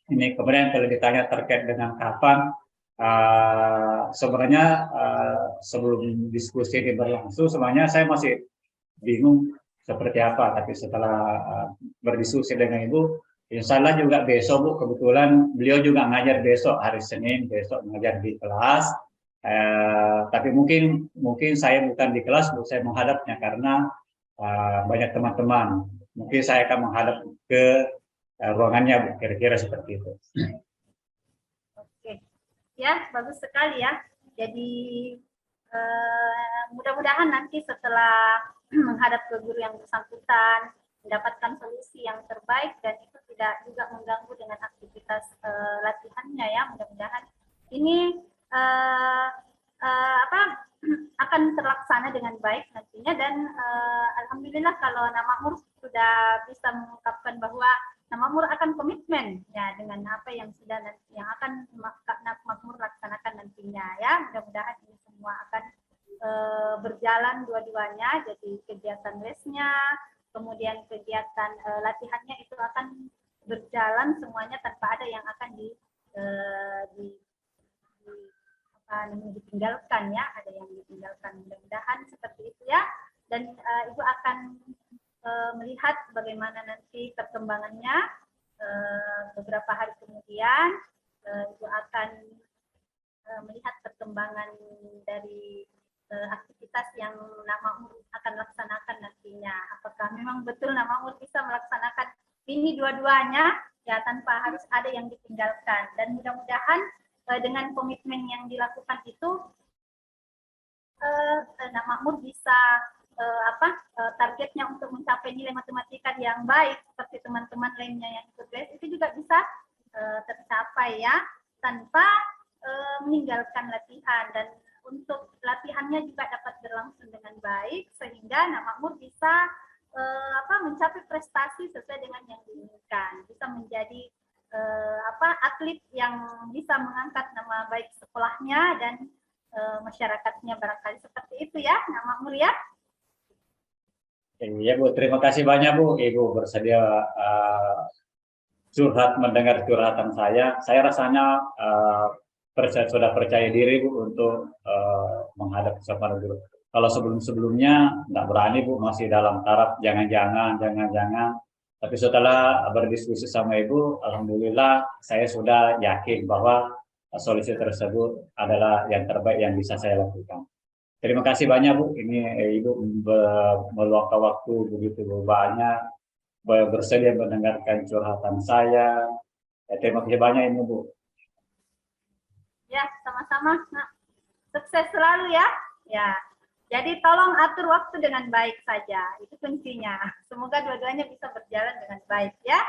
ini. Kemudian kalau ditanya terkait dengan kapan, sebenarnya sebelum diskusi ini berlangsung, sebenarnya saya masih bingung seperti apa. Tapi setelah berdiskusi dengan Ibu, insya Allah juga besok Bu, kebetulan beliau juga ngajar besok hari Senin, besok ngajar di kelas. Tapi mungkin saya bukan di kelas, Bu, saya menghadapnya karena banyak teman-teman. Mungkin saya akan menghadap ke ruangannya, Bu, kira-kira seperti itu. Oke, ya bagus sekali ya. Jadi mudah-mudahan nanti setelah menghadap ke guru yang bersangkutan mendapatkan solusi yang terbaik dan itu tidak juga mengganggu dengan aktivitas latihannya ya. Mudah-mudahan ini akan terlaksana dengan baik nantinya dan alhamdulillah kalau Makmur sudah bisa mengungkapkan bahwa Makmur akan komitmen ya dengan apa yang sudah yang akan Makmur laksanakan nantinya ya. Mudah-mudahan ini semua akan berjalan dua-duanya, jadi kegiatan lesnya kemudian kegiatan latihannya itu akan berjalan semuanya tanpa ada yang akan ditinggalkan ya, ada yang ditinggalkan. Mudah-mudahan seperti itu ya, dan Ibu akan melihat bagaimana nanti perkembangannya beberapa hari kemudian. Ibu akan melihat perkembangan dari aktivitas yang Makmur akan laksanakan nantinya. Apakah memang betul Makmur bisa melaksanakan ini dua-duanya ya tanpa harus ada yang ditinggalkan. Dan mudah-mudahan dengan komitmen yang dilakukan itu Makmur bisa targetnya untuk mencapai nilai matematika yang baik seperti teman-teman lainnya yang ikut les itu juga bisa tercapai ya tanpa meninggalkan latihan, dan untuk latihannya juga dapat berlangsung dengan baik sehingga Makmur bisa mencapai prestasi sesuai dengan yang diinginkan, bisa menjadi atlet yang bisa mengangkat nama baik sekolahnya dan masyarakatnya, barangkali seperti itu ya Makmur ya. Iya Bu, terima kasih banyak Bu, Ibu bersedia mendengar curhatan saya. Saya rasanya sudah percaya diri Bu untuk menghadap sama guru. Kalau sebelum-sebelumnya nggak berani Bu, masih dalam taraf jangan-jangan. Tapi setelah berdiskusi sama Ibu, alhamdulillah saya sudah yakin bahwa solusi tersebut adalah yang terbaik yang bisa saya lakukan. Terima kasih banyak Bu, ini Ibu meluangkan waktu begitu banyak, bersedia mendengarkan curhatan saya. Terima kasih banyak ini Bu. Ya, sama-sama. Nah, sukses selalu ya. Ya. Jadi tolong atur waktu dengan baik saja, itu kuncinya. Semoga dua-duanya bisa berjalan dengan baik ya.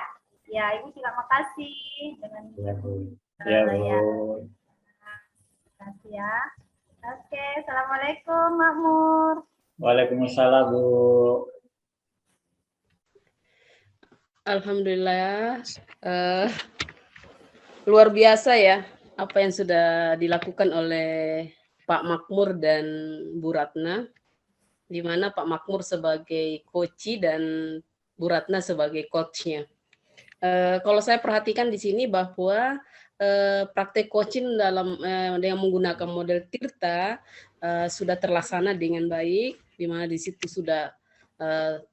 Ya, Ibu juga makasih dengan ya, Bu. Ya, Bu. Ya. Terima kasih ya. Oke, assalamualaikum Makmur. Waalaikumsalam Bu. Alhamdulillah, luar biasa ya apa yang sudah dilakukan oleh Pak Makmur dan Bu Ratna, di mana Pak Makmur sebagai coach dan Bu Ratna sebagai coachnya. Kalau saya perhatikan di sini bahwa praktek coaching dengan menggunakan model Tirta sudah terlaksana dengan baik, di mana di situ sudah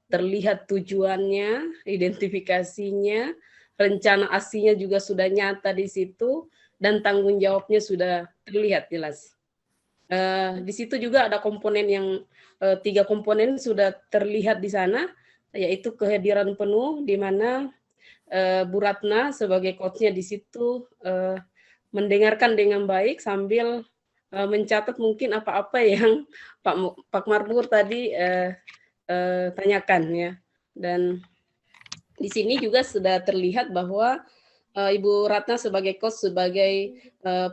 terlihat tujuannya, identifikasinya, rencana aksinya juga sudah nyata di situ, dan tanggung jawabnya sudah terlihat jelas. Di situ juga ada komponen yang 3 komponen sudah terlihat di sana, yaitu kehadiran penuh, di mana Bu Ratna sebagai coachnya di situ mendengarkan dengan baik sambil mencatat mungkin apa-apa yang Pak Makmur tadi tanyakan ya. Dan di sini juga sudah terlihat bahwa Ibu Ratna sebagai coach, sebagai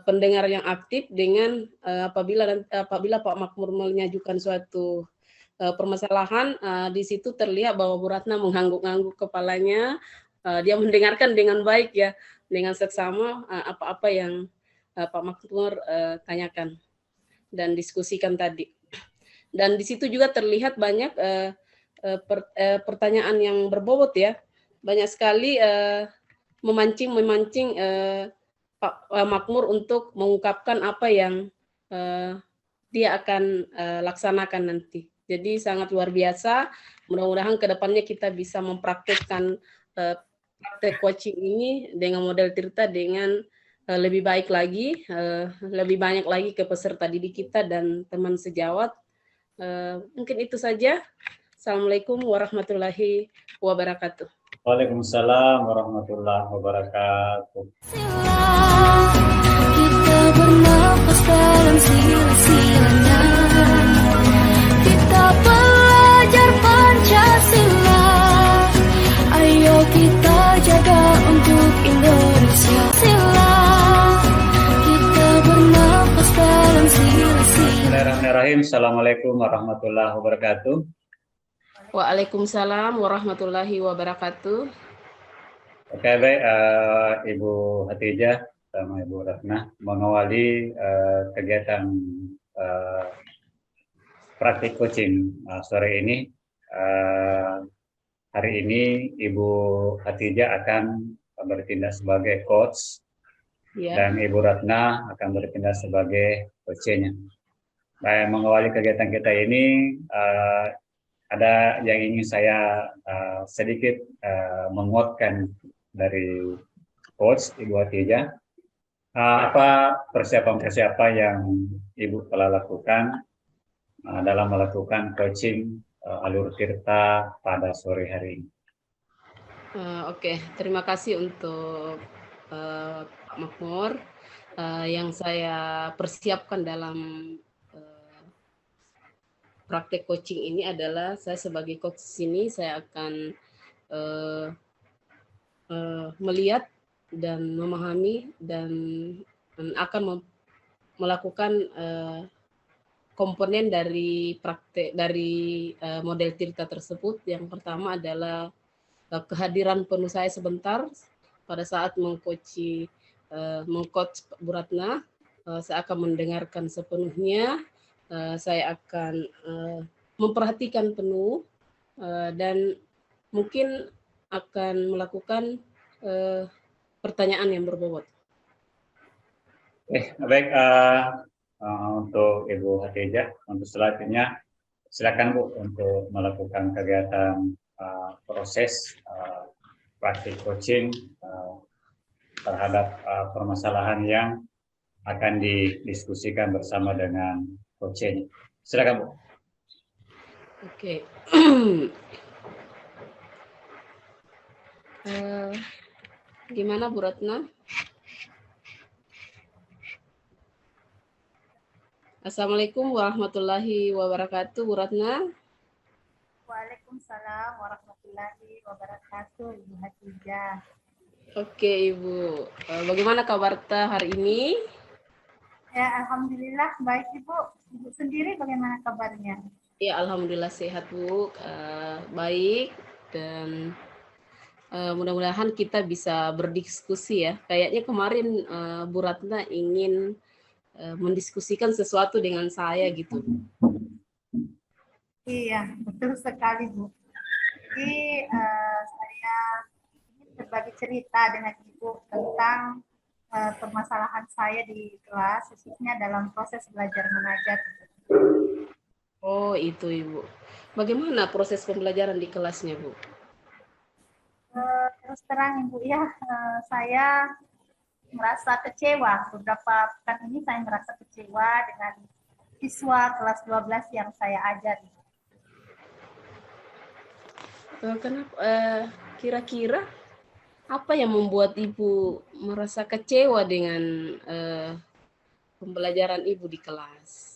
pendengar yang aktif dengan apabila Pak Makmur mengajukan suatu permasalahan, di situ terlihat bahwa Bu Ratna mengangguk-angguk kepalanya, dia mendengarkan dengan baik ya. dengan seksama apa-apa yang Pak Makmur tanyakan dan diskusikan tadi. Dan di situ juga terlihat banyak pertanyaan yang berbobot ya. Banyak sekali memancing Pak Makmur untuk mengungkapkan apa yang dia akan laksanakan nanti. Jadi sangat luar biasa. Mudah-mudahan ke depannya kita bisa mempraktekkan praktek coaching ini dengan model Tirta dengan lebih baik lagi, lebih banyak lagi ke peserta didik kita dan teman sejawat. Mungkin itu saja. Assalamualaikum warahmatullahi wabarakatuh. Waalaikumsalam warahmatullahi wabarakatuh. Kita bernafas dalam sila-silanya. Kita belajar Pancasila. Ayo kita jaga untuk Indonesia. Sila. Kita bernafas dalam sila-silanya. Bismillahirrahmanirrahim. Assalamualaikum warahmatullahi wabarakatuh. Waalaikumsalam warahmatullahi wabarakatuh. Oke, baik, Ibu Hatijah sama Ibu Ratna mengawali kegiatan praktik coaching sore ini. Hari ini Ibu Hatijah akan bertindak sebagai coach dan Ibu Ratna akan bertindak sebagai coachnya. Mengawali kegiatan kita ini ada yang ingin saya sedikit menguatkan dari coach Ibu Hatijah. Apa persiapan-persiapan yang Ibu telah lakukan dalam melakukan coaching alur Tirta pada sore hari ini? Oke, terima kasih untuk Pak Makmur. Yang saya persiapkan dalam praktek coaching ini adalah saya sebagai coach sini saya akan melihat dan memahami dan akan melakukan komponen dari praktek dari model Tirta tersebut. Yang pertama adalah kehadiran penuh saya sebentar pada saat mengcoach Bu Ratna. Saya akan mendengarkan sepenuhnya. Saya akan memperhatikan penuh dan mungkin akan melakukan pertanyaan yang berbobot. Baik, untuk Ibu Hatijah, untuk selanjutnya silakan Bu untuk melakukan kegiatan proses praktik coaching terhadap permasalahan yang akan didiskusikan bersama dengan coaching. Silakan Bu. Oke. Gimana Bu Ratna? Assalamualaikum warahmatullahi wabarakatuh, Bu Ratna. Waalaikumsalam warahmatullahi wabarakatuh, Ibu Hatijah. Oke Ibu, bagaimana kabar kita hari ini? Ya, alhamdulillah baik Ibu. Ibu sendiri bagaimana kabarnya? Ya, alhamdulillah sehat Bu, baik dan mudah-mudahan kita bisa berdiskusi ya. Kayaknya kemarin Bu Ratna ingin mendiskusikan sesuatu dengan saya gitu. Iya, betul sekali Bu. Jadi saya ingin berbagi cerita dengan Ibu tentang permasalahan saya di kelas, khususnya dalam proses belajar mengajar. Oh, itu Ibu. Bagaimana proses pembelajaran di kelasnya, Bu? Terus terang Ibu ya, saya merasa kecewa. Beberapa pekan ini saya merasa kecewa dengan siswa kelas 12 yang saya ajar. Kenapa? Kira-kira apa yang membuat Ibu merasa kecewa dengan pembelajaran Ibu di kelas?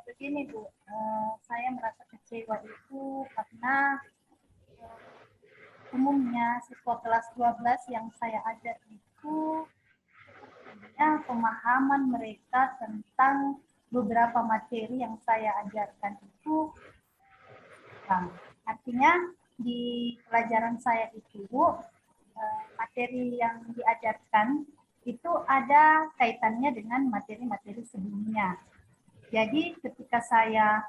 Begini Bu, saya merasa kecewa itu karena umumnya siswa kelas 12 yang saya ajar itu pemahaman mereka tentang beberapa materi yang saya ajarkan itu artinya di pelajaran saya itu materi yang diajarkan itu ada kaitannya dengan materi-materi sebelumnya. Jadi ketika saya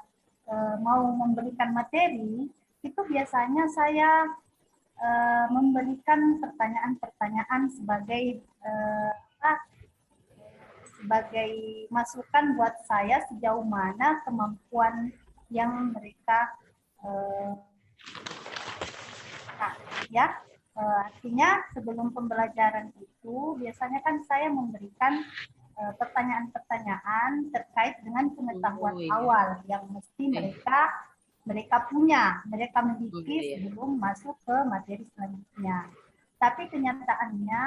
mau memberikan materi, itu biasanya saya memberikan pertanyaan-pertanyaan sebagai sebagai masukan buat saya sejauh mana kemampuan yang mereka artinya sebelum pembelajaran itu biasanya kan saya memberikan pertanyaan-pertanyaan terkait dengan pengetahuan awal yang mesti mereka punya, mereka miliki sebelum masuk ke materi selanjutnya. Tapi kenyataannya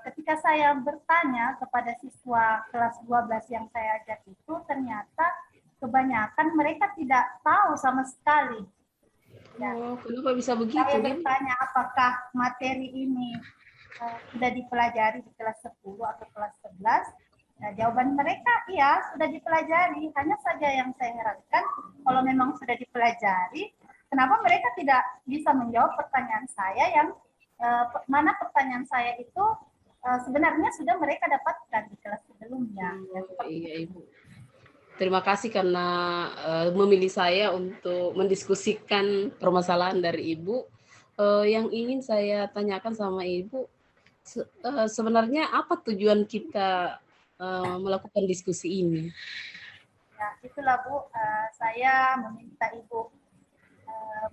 ketika saya bertanya kepada siswa kelas 12 yang saya ajar itu, ternyata kebanyakan mereka tidak tahu sama sekali. Kenapa bisa begitu? Saya bertanya apakah materi ini sudah dipelajari di kelas 10 atau kelas 11. Nah, jawaban mereka iya sudah dipelajari. Hanya saja yang saya herankan kalau memang sudah dipelajari, kenapa mereka tidak bisa menjawab pertanyaan saya yang mana pertanyaan saya itu sebenarnya sudah mereka dapatkan di kelas sebelumnya. Iya, Ibu. Terima kasih karena memilih saya untuk mendiskusikan permasalahan dari Ibu. Yang ingin saya tanyakan sama Ibu, sebenarnya apa tujuan kita melakukan diskusi ini? Ya, itulah Bu, saya meminta Ibu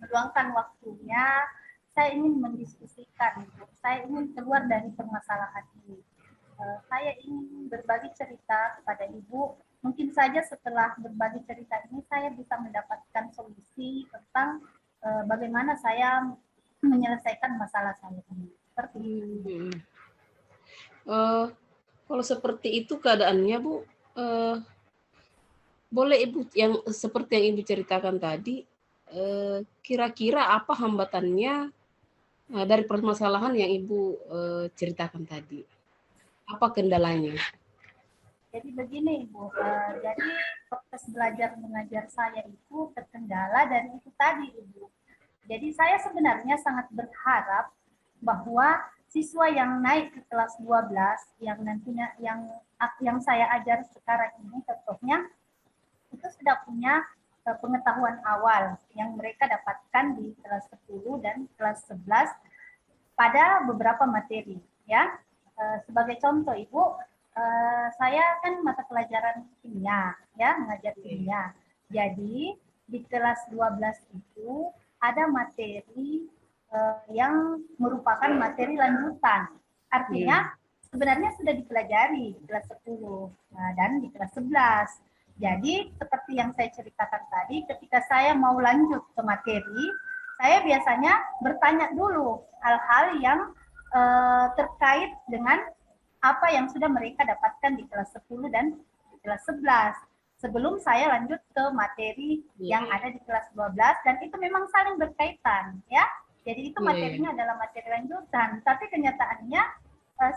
meluangkan waktunya. Saya ingin mendiskusikan, Bu. Saya ingin keluar dari permasalahan ini. Saya ingin berbagi cerita kepada Ibu. Mungkin saja setelah berbagi cerita ini saya bisa mendapatkan solusi tentang bagaimana saya menyelesaikan masalah saya ini. Seperti itu. Kalau seperti itu keadaannya, Bu, boleh Ibu yang seperti yang Ibu ceritakan tadi, kira-kira apa hambatannya dari permasalahan yang Ibu ceritakan tadi? Apa kendalanya? Jadi begini Ibu, jadi proses belajar mengajar saya itu terkendala dari itu tadi Ibu. Jadi saya sebenarnya sangat berharap bahwa siswa yang naik ke kelas 12 yang nantinya yang saya ajar sekarang ini contohnya itu sudah punya pengetahuan awal yang mereka dapatkan di kelas 10 dan kelas 11 pada beberapa materi ya. Sebagai contoh Ibu, saya kan mata pelajaran kimia ya, mengajar kimia. Jadi di kelas 12 itu ada materi yang merupakan materi lanjutan. Artinya sebenarnya sudah dipelajari di kelas 10 dan di kelas 11. Jadi seperti yang saya ceritakan tadi, ketika saya mau lanjut ke materi, saya biasanya bertanya dulu hal-hal yang terkait dengan apa yang sudah mereka dapatkan di kelas 10 dan di kelas 11. Sebelum saya lanjut ke materi yang ada di kelas 12 dan itu memang saling berkaitan ya. Jadi itu materinya adalah materi lanjutan, tapi kenyataannya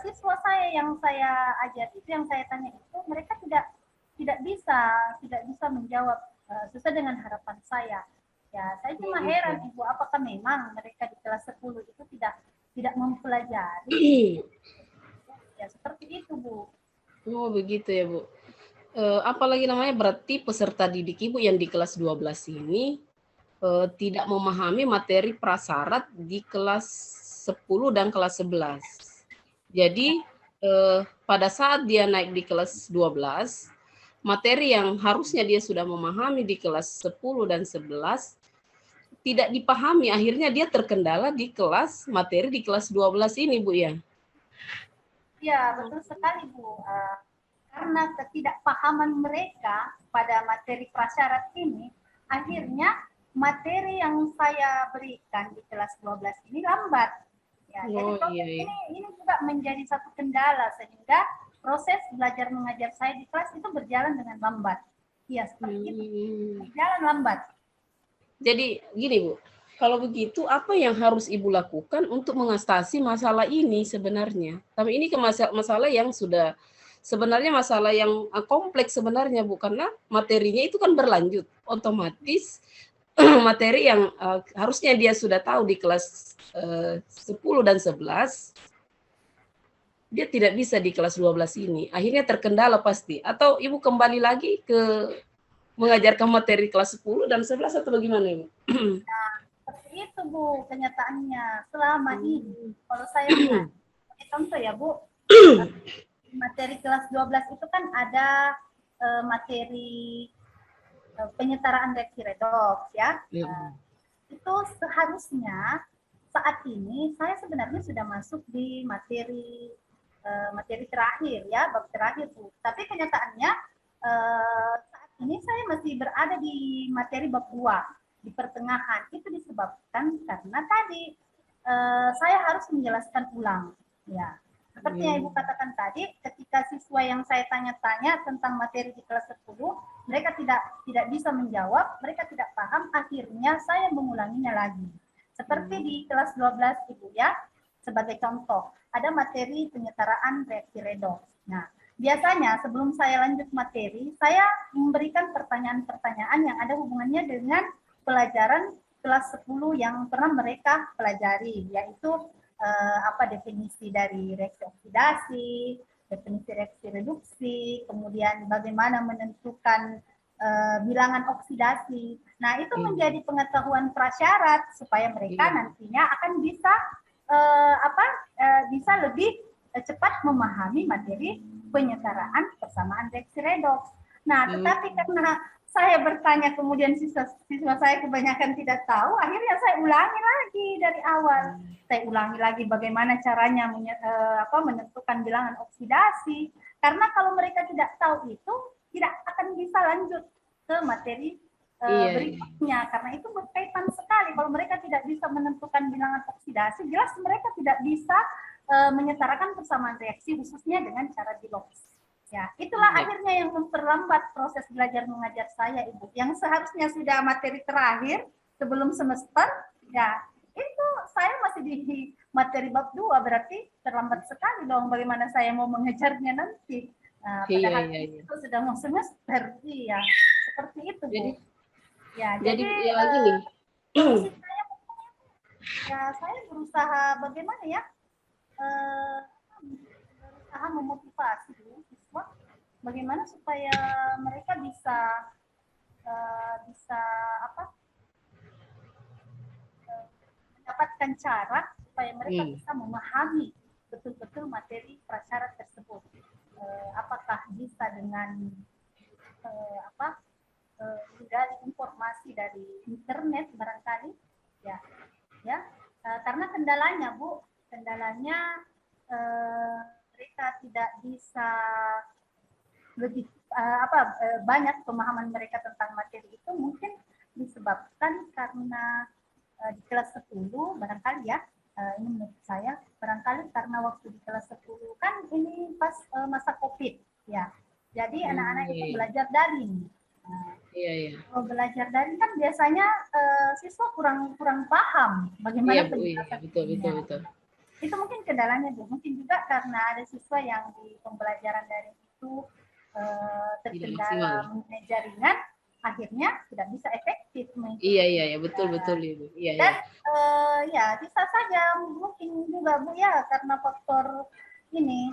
siswa saya yang saya ajar itu, yang saya tanya itu, mereka tidak bisa menjawab sesuai dengan harapan saya. Ya, saya cuma heran Ibu, apakah memang mereka di kelas 10 itu tidak mempelajari? Ya, seperti itu, Bu. Oh, begitu ya, Bu. Apalagi namanya berarti peserta didik Ibu yang di kelas 12 ini tidak memahami materi prasyarat di kelas 10 dan kelas 11. Jadi pada saat dia naik di kelas 12, materi yang harusnya dia sudah memahami di kelas 10 dan 11 tidak dipahami, akhirnya dia terkendala di kelas materi di kelas 12 ini, Bu ya. Ya, betul sekali, Bu. Karena ketidakpahaman mereka pada materi prasyarat ini, akhirnya materi yang saya berikan di kelas 12 ini lambat. Ya, jadi ini juga menjadi satu kendala sehingga proses belajar mengajar saya di kelas itu berjalan dengan lambat. Ya, seperti itu. Berjalan lambat. Jadi gini, Bu. Kalau begitu, apa yang harus Ibu lakukan untuk mengatasi masalah ini sebenarnya? Tapi ini masalah yang sudah sebenarnya masalah yang kompleks sebenarnya, Bu, karena materinya itu kan berlanjut. Otomatis materi yang harusnya dia sudah tahu di kelas 10 dan 11, dia tidak bisa di kelas 12 ini. Akhirnya terkendala pasti. Atau Ibu kembali lagi ke mengajarkan materi kelas 10 dan 11 atau bagaimana, Ibu? Seperti itu Bu kenyataannya selama ini. Kalau saya lihat, contoh ya Bu, materi kelas 12 itu kan ada materi penyetaraan reaksi redoks ya. Itu seharusnya saat ini saya sebenarnya sudah masuk di materi terakhir ya, bab terakhir Bu. Tapi kenyataannya saat ini saya masih berada di materi bab 2 di pertengahan. Itu disebabkan karena tadi saya harus menjelaskan ulang ya. Seperti yang Ibu katakan tadi, ketika siswa yang saya tanya-tanya tentang materi di kelas 10, mereka tidak bisa menjawab, mereka tidak paham, akhirnya saya mengulanginya lagi. Seperti di kelas 12 Ibu ya, sebagai contoh, ada materi penyetaraan reaksi redoks. Nah, biasanya sebelum saya lanjut materi, saya memberikan pertanyaan-pertanyaan yang ada hubungannya dengan pelajaran kelas 10 yang pernah mereka pelajari, yaitu apa definisi dari reaksi oksidasi, definisi reaksi reduksi, kemudian bagaimana menentukan bilangan oksidasi. Nah, itu menjadi pengetahuan prasyarat supaya mereka nantinya akan bisa bisa lebih cepat memahami materi penyetaraan persamaan reaksi redoks. Nah, tetapi karena saya bertanya kemudian siswa saya kebanyakan tidak tahu, akhirnya saya ulangi lagi dari awal. Saya ulangi lagi bagaimana caranya menentukan bilangan oksidasi. Karena kalau mereka tidak tahu itu, tidak akan bisa lanjut ke materi berikutnya. Karena itu berkaitan sekali. Kalau mereka tidak bisa menentukan bilangan oksidasi, jelas mereka tidak bisa menyetarakan persamaan reaksi khususnya dengan cara Bilox. Ya, itulah akhirnya yang memperlambat proses belajar mengajar saya, Ibu. Yang seharusnya sudah materi terakhir sebelum semester, ya itu saya masih di materi bab 2, berarti terlambat sekali dong bagaimana saya mau mengejarnya nanti. Nah, padahal itu sudah mau semester, iya. Seperti itu, Bu. Jadi gini. Saya berusaha bagaimana ya? Berusaha memotivasi siswa bagaimana supaya mereka bisa mendapatkan cara supaya mereka bisa memahami betul-betul materi prasyarat tersebut. Apakah bisa dengan dari informasi dari internet barangkali ya karena kendalanya Bu, mereka tidak bisa lebih banyak pemahaman mereka tentang materi itu mungkin disebabkan karena di kelas 10 barangkali ya, ini menurut saya barangkali karena waktu di kelas 10 kan ini pas masa COVID ya, jadi anak-anak itu belajar daring. Kalau belajar daring kan biasanya siswa kurang paham bagaimana penjelasan. Betul. Itu mungkin kendalanya Bu. Mungkin juga karena ada siswa yang di pembelajaran daring itu terkendala mengenai jaringan, akhirnya tidak bisa efektif. Iya, betul Ibu. Dan bisa saja mungkin juga Bu ya, karena faktor ini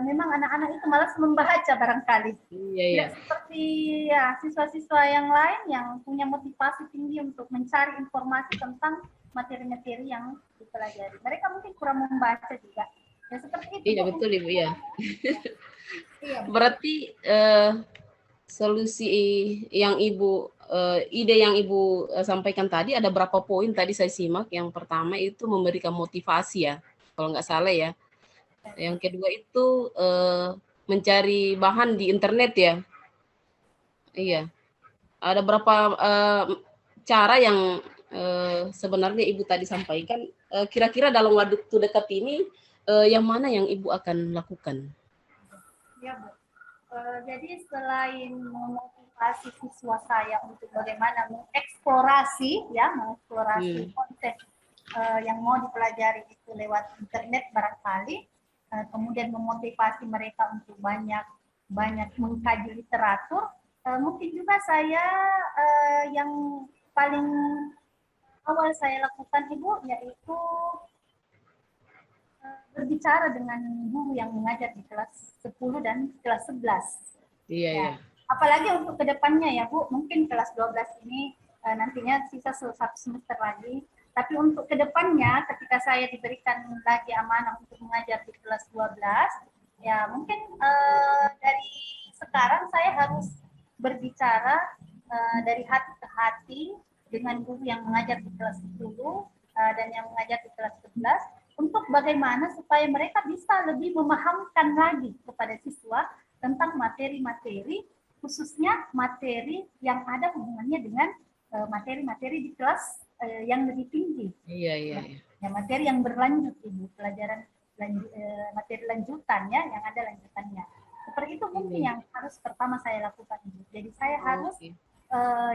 memang anak-anak itu malas membaca barangkali. Tidak seperti ya siswa-siswa yang lain yang punya motivasi tinggi untuk mencari informasi tentang materi-materi yang dipelajari. Mereka mungkin kurang membaca juga. Ya seperti itu. Iya, betul Ibu, ya. Berarti solusi yang Ibu ide yang Ibu sampaikan tadi ada berapa poin tadi saya simak. Yang pertama itu memberikan motivasi ya, kalau nggak salah ya. Yang kedua itu mencari bahan di internet ya. Iya. Ada berapa cara yang sebenarnya Ibu tadi sampaikan. Kira-kira dalam waktu dekat ini yang mana yang Ibu akan lakukan? Ya Bu. Jadi selain memotivasi siswa saya untuk bagaimana mengeksplorasi konsep yang mau dipelajari itu lewat internet barangkali, kemudian memotivasi mereka untuk banyak mengkaji literatur, mungkin juga saya yang paling awal saya lakukan Ibu yaitu berbicara dengan guru yang mengajar di kelas 10 dan kelas 11. Iya, Ya. iya. Apalagi untuk kedepannya ya Bu, mungkin kelas 12 ini nantinya sisa 1 semester lagi. Tapi untuk kedepannya ketika saya diberikan lagi amanah untuk mengajar di kelas 12, ya mungkin dari sekarang saya harus berbicara dari hati ke hati dengan guru yang mengajar di kelas 10 dan yang mengajar di kelas 11 untuk bagaimana supaya mereka bisa lebih memahamkan lagi kepada siswa tentang materi-materi, khususnya materi yang ada hubungannya dengan materi-materi di kelas yang lebih tinggi. Iya, iya, iya. Ya, materi yang berlanjut Ibu, pelajaran materi lanjutannya yang ada lanjutannya. Seperti itu mungkin yang harus pertama saya lakukan Ibu. Jadi saya harus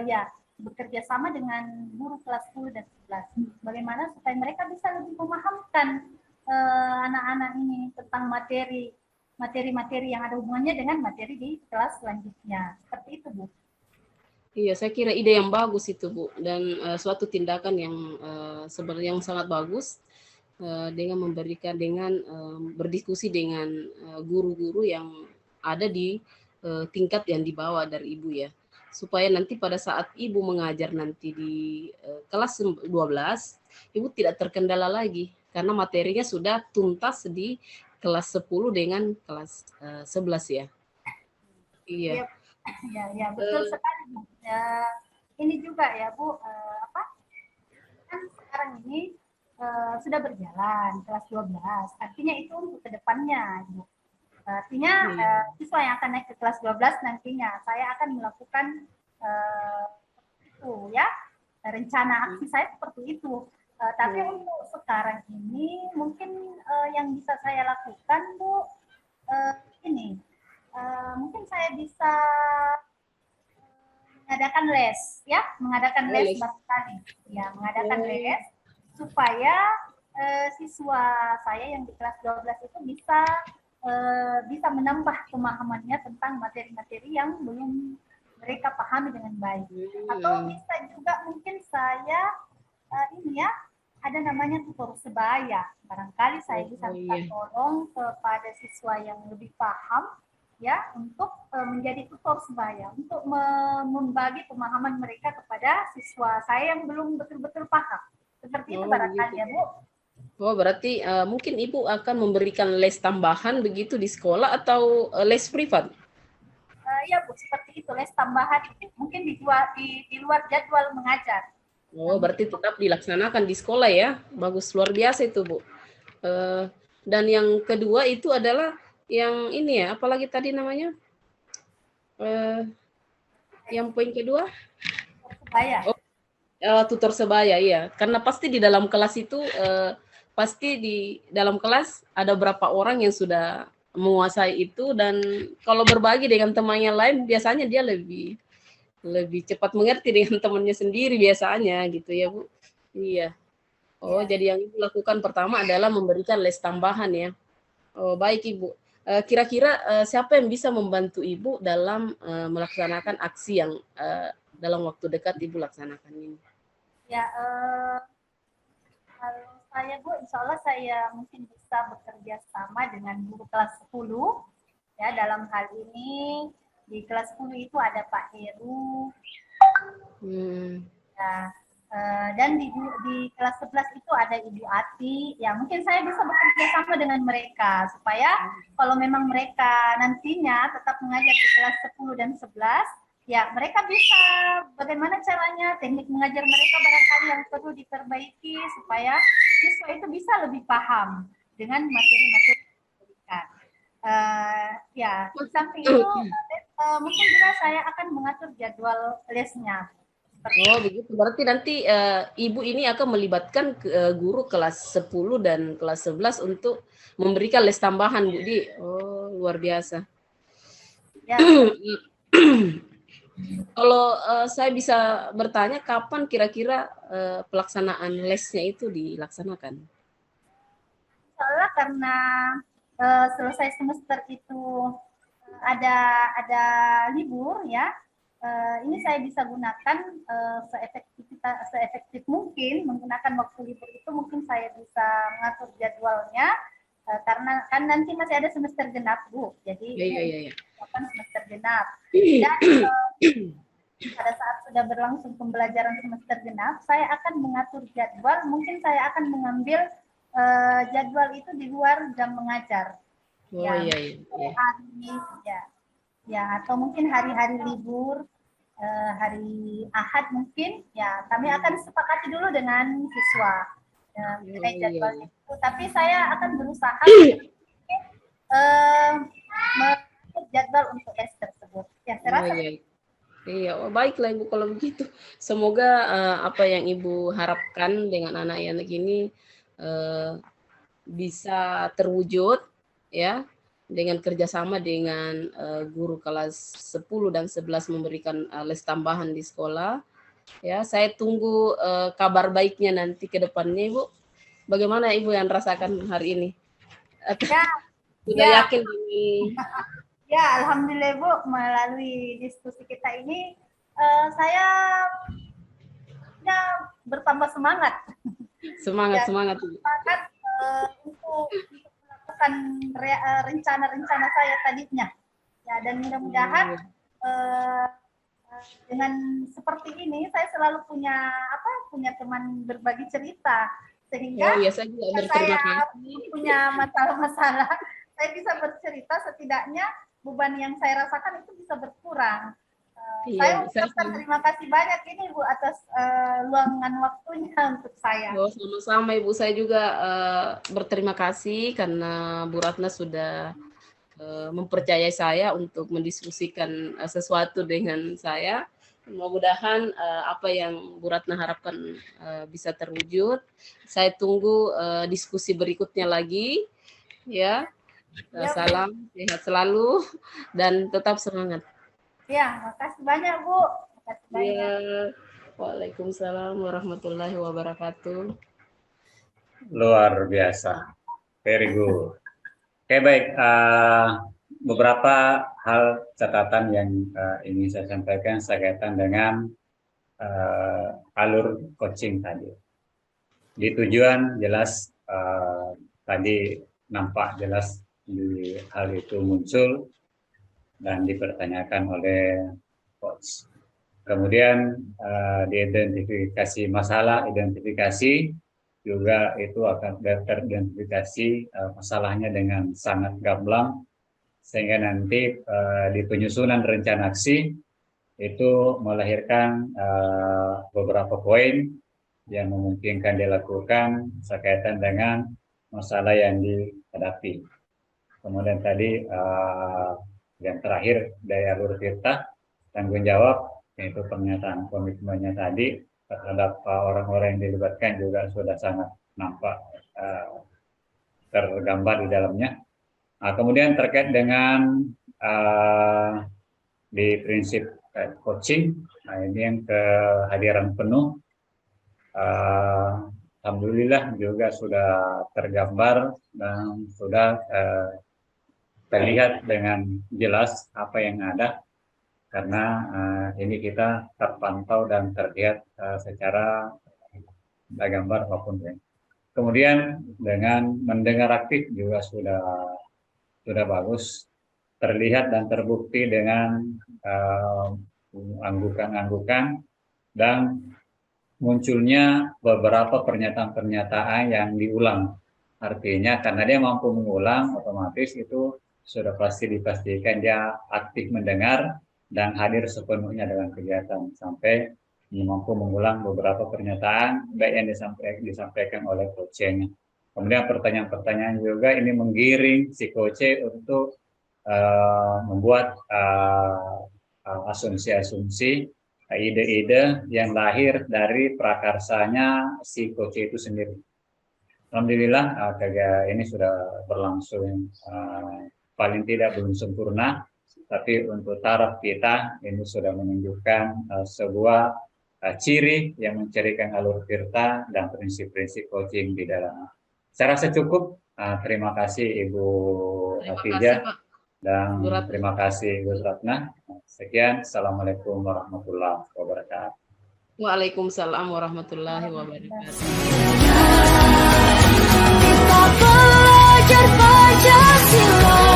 ya bekerja sama dengan guru kelas 10 dan 11. Bagaimana supaya mereka bisa lebih memahamkan anak-anak ini tentang materi-materi yang ada hubungannya dengan materi di kelas selanjutnya. Seperti itu Bu. Iya, saya kira ide yang bagus itu Bu, dan suatu tindakan yang sebenarnya yang sangat bagus dengan berdiskusi dengan guru-guru yang ada di tingkat yang dibawa dari Ibu ya, supaya nanti pada saat Ibu mengajar nanti di kelas 12, Ibu tidak terkendala lagi karena materinya sudah tuntas di kelas 10 dengan kelas 11 ya. Iya. Ya, betul sekali. Ini juga ya Bu, kan sekarang ini sudah berjalan kelas 12. Artinya itu untuk kedepannya, Bu. Artinya siswa yang akan naik ke kelas 12 nantinya saya akan melakukan itu ya, rencana aksi saya seperti itu. Tapi untuk sekarang ini mungkin yang bisa saya lakukan Bu, ini mungkin saya bisa mengadakan les ya, mengadakan les barangkali ya, mengadakan les supaya siswa saya yang di kelas 12 itu bisa menambah pemahamannya tentang materi-materi yang belum mereka pahami dengan baik. Atau bisa juga mungkin saya ini ya, ada namanya tutor sebaya. Barangkali saya bisa minta tolong kepada siswa yang lebih paham ya untuk menjadi tutor sebaya, untuk membagi pemahaman mereka kepada siswa saya yang belum betul-betul paham. Seperti itu barangkali ya Bu. Oh, berarti mungkin Ibu akan memberikan les tambahan begitu di sekolah atau les privat? Ya Bu, seperti itu, les tambahan mungkin di luar jadwal mengajar. Oh, berarti tetap dilaksanakan di sekolah ya. Bagus, luar biasa itu Bu. Dan yang kedua itu adalah yang ini ya, apalagi tadi namanya? Yang poin kedua? Sebaya. Tutor sebaya, iya. Karena pasti di dalam kelas itu, pasti di dalam kelas ada berapa orang yang sudah menguasai itu, dan kalau berbagi dengan temannya lain, biasanya dia lebih cepat mengerti dengan temannya sendiri biasanya gitu ya Bu. Iya. Oh, jadi yang Ibu lakukan pertama adalah memberikan les tambahan ya. Oh, baik Ibu. Kira-kira siapa yang bisa membantu Ibu dalam melaksanakan aksi yang dalam waktu dekat Ibu laksanakan ini? Ya, kalau saya Bu, insya Allah saya mungkin bisa bekerja sama dengan guru kelas 10. Ya, dalam hal ini di kelas 10 itu ada Pak Heru. Ya, dan di kelas 11 itu ada Ibu Ati. Ya, mungkin saya bisa bekerja sama dengan mereka supaya kalau memang mereka nantinya tetap mengajar di kelas 10 dan 11, ya mereka bisa bagaimana caranya, teknik mengajar mereka barangkali yang perlu diperbaiki supaya siswa itu bisa lebih paham dengan materi-materi yang diberikan. Ya, samping itu mungkin juga saya akan mengatur jadwal lesnya. Oh begitu, berarti nanti Ibu ini akan melibatkan guru kelas 10 dan kelas 11 untuk memberikan les tambahan Bu Di. Oh luar biasa. Ya. Kalau saya bisa bertanya, kapan kira-kira pelaksanaan lesnya itu dilaksanakan? Soalnya karena selesai semester itu ada libur ya, ini saya bisa gunakan seefektif mungkin menggunakan waktu libur itu. Mungkin saya bisa mengatur jadwalnya karena kan nanti masih ada semester genap, Bu. Jadi semester genap. Dan pada saat sudah berlangsung pembelajaran semester genap, saya akan mengatur jadwal. Mungkin saya akan mengambil jadwal itu di luar jam mengajar. Atau mungkin hari-hari libur, hari Ahad mungkin, ya kami akan sepakati dulu dengan siswa mengenai jadwalnya itu. Tapi saya akan berusaha mengatur jadwal untuk tes tersebut. Ya, saya rasa. Iya, baiklah Ibu kalau begitu. Semoga apa yang Ibu harapkan dengan anak-anak ini bisa terwujud, ya, dengan kerjasama dengan guru kelas 10 dan 11 memberikan les tambahan di sekolah. Ya, saya tunggu kabar baiknya nanti ke depannya, Ibu. Bagaimana Ibu yang rasakan hari ini? Sudah yakin ini? Ya, alhamdulillah Bu, melalui diskusi kita ini saya bertambah semangat. Semangat. Semangat untuk melakukan rencana-rencana saya tadinya. Ya, dan mudah-mudahan dengan seperti ini saya selalu punya teman berbagi cerita, sehingga saya punya masalah-masalah, saya bisa bercerita, setidaknya beban yang saya rasakan itu bisa berkurang. Saya ucapkan terima kasih banyak ini Bu atas luangan waktunya untuk saya. Sama-sama Ibu, saya juga berterima kasih karena Bu Ratna sudah mempercayai saya untuk mendiskusikan sesuatu dengan saya. Mudah-mudahan apa yang Bu Ratna harapkan bisa terwujud. Saya tunggu diskusi berikutnya lagi, ya. Salam sehat selalu dan tetap semangat. Ya, makasih banyak Bu. Makasih banyak. Ya, Waalaikumsalam warahmatullahi wabarakatuh. Luar biasa, very good. Oke, baik. Beberapa hal catatan yang ingin saya sampaikan berkaitan dengan alur coaching tadi. Di tujuan jelas tadi nampak jelas di hal itu muncul dan dipertanyakan oleh coach. Kemudian diidentifikasi masalah, identifikasi juga itu akan teridentifikasi masalahnya dengan sangat gamblang, sehingga nanti di penyusunan rencana aksi itu melahirkan beberapa poin yang memungkinkan dilakukan berkaitan dengan masalah yang dihadapi. Kemudian tadi yang terakhir dari alur tirta, tanggung jawab, yaitu pernyataan komitmennya tadi terhadap orang-orang yang dilibatkan juga sudah sangat nampak tergambar di dalamnya. Kemudian terkait dengan di prinsip coaching, ini yang kehadiran penuh, alhamdulillah juga sudah tergambar dan sudah terlihat dengan jelas apa yang ada, karena ini kita terpantau dan terlihat secara gambar apapun ya. Kemudian dengan mendengar aktif juga sudah bagus, terlihat dan terbukti dengan anggukan-anggukan dan munculnya beberapa pernyataan-pernyataan yang diulang. Artinya karena dia mampu mengulang, otomatis itu sudah pasti dipastikan dia aktif mendengar dan hadir sepenuhnya dalam kegiatan, sampai mampu mengulang beberapa pernyataan baik yang disampaikan oleh coachnya. Kemudian pertanyaan-pertanyaan juga ini menggiring si coach untuk membuat asumsi-asumsi, ide-ide yang lahir dari prakarsanya si coach itu sendiri. Alhamdulillah ini sudah berlangsung paling tidak belum sempurna, tapi untuk taraf kita ini sudah menunjukkan sebuah ciri yang mencirikan alur tirta dan prinsip-prinsip coaching di dalamnya. Saya rasa cukup. Terima kasih Ibu Hafijah Dan Bu Ratna. terima kasih Bu Ratna. Sekian, Assalamualaikum warahmatullahi wabarakatuh. Waalaikumsalam warahmatullahi wabarakatuh. Kita belajar Pancasila.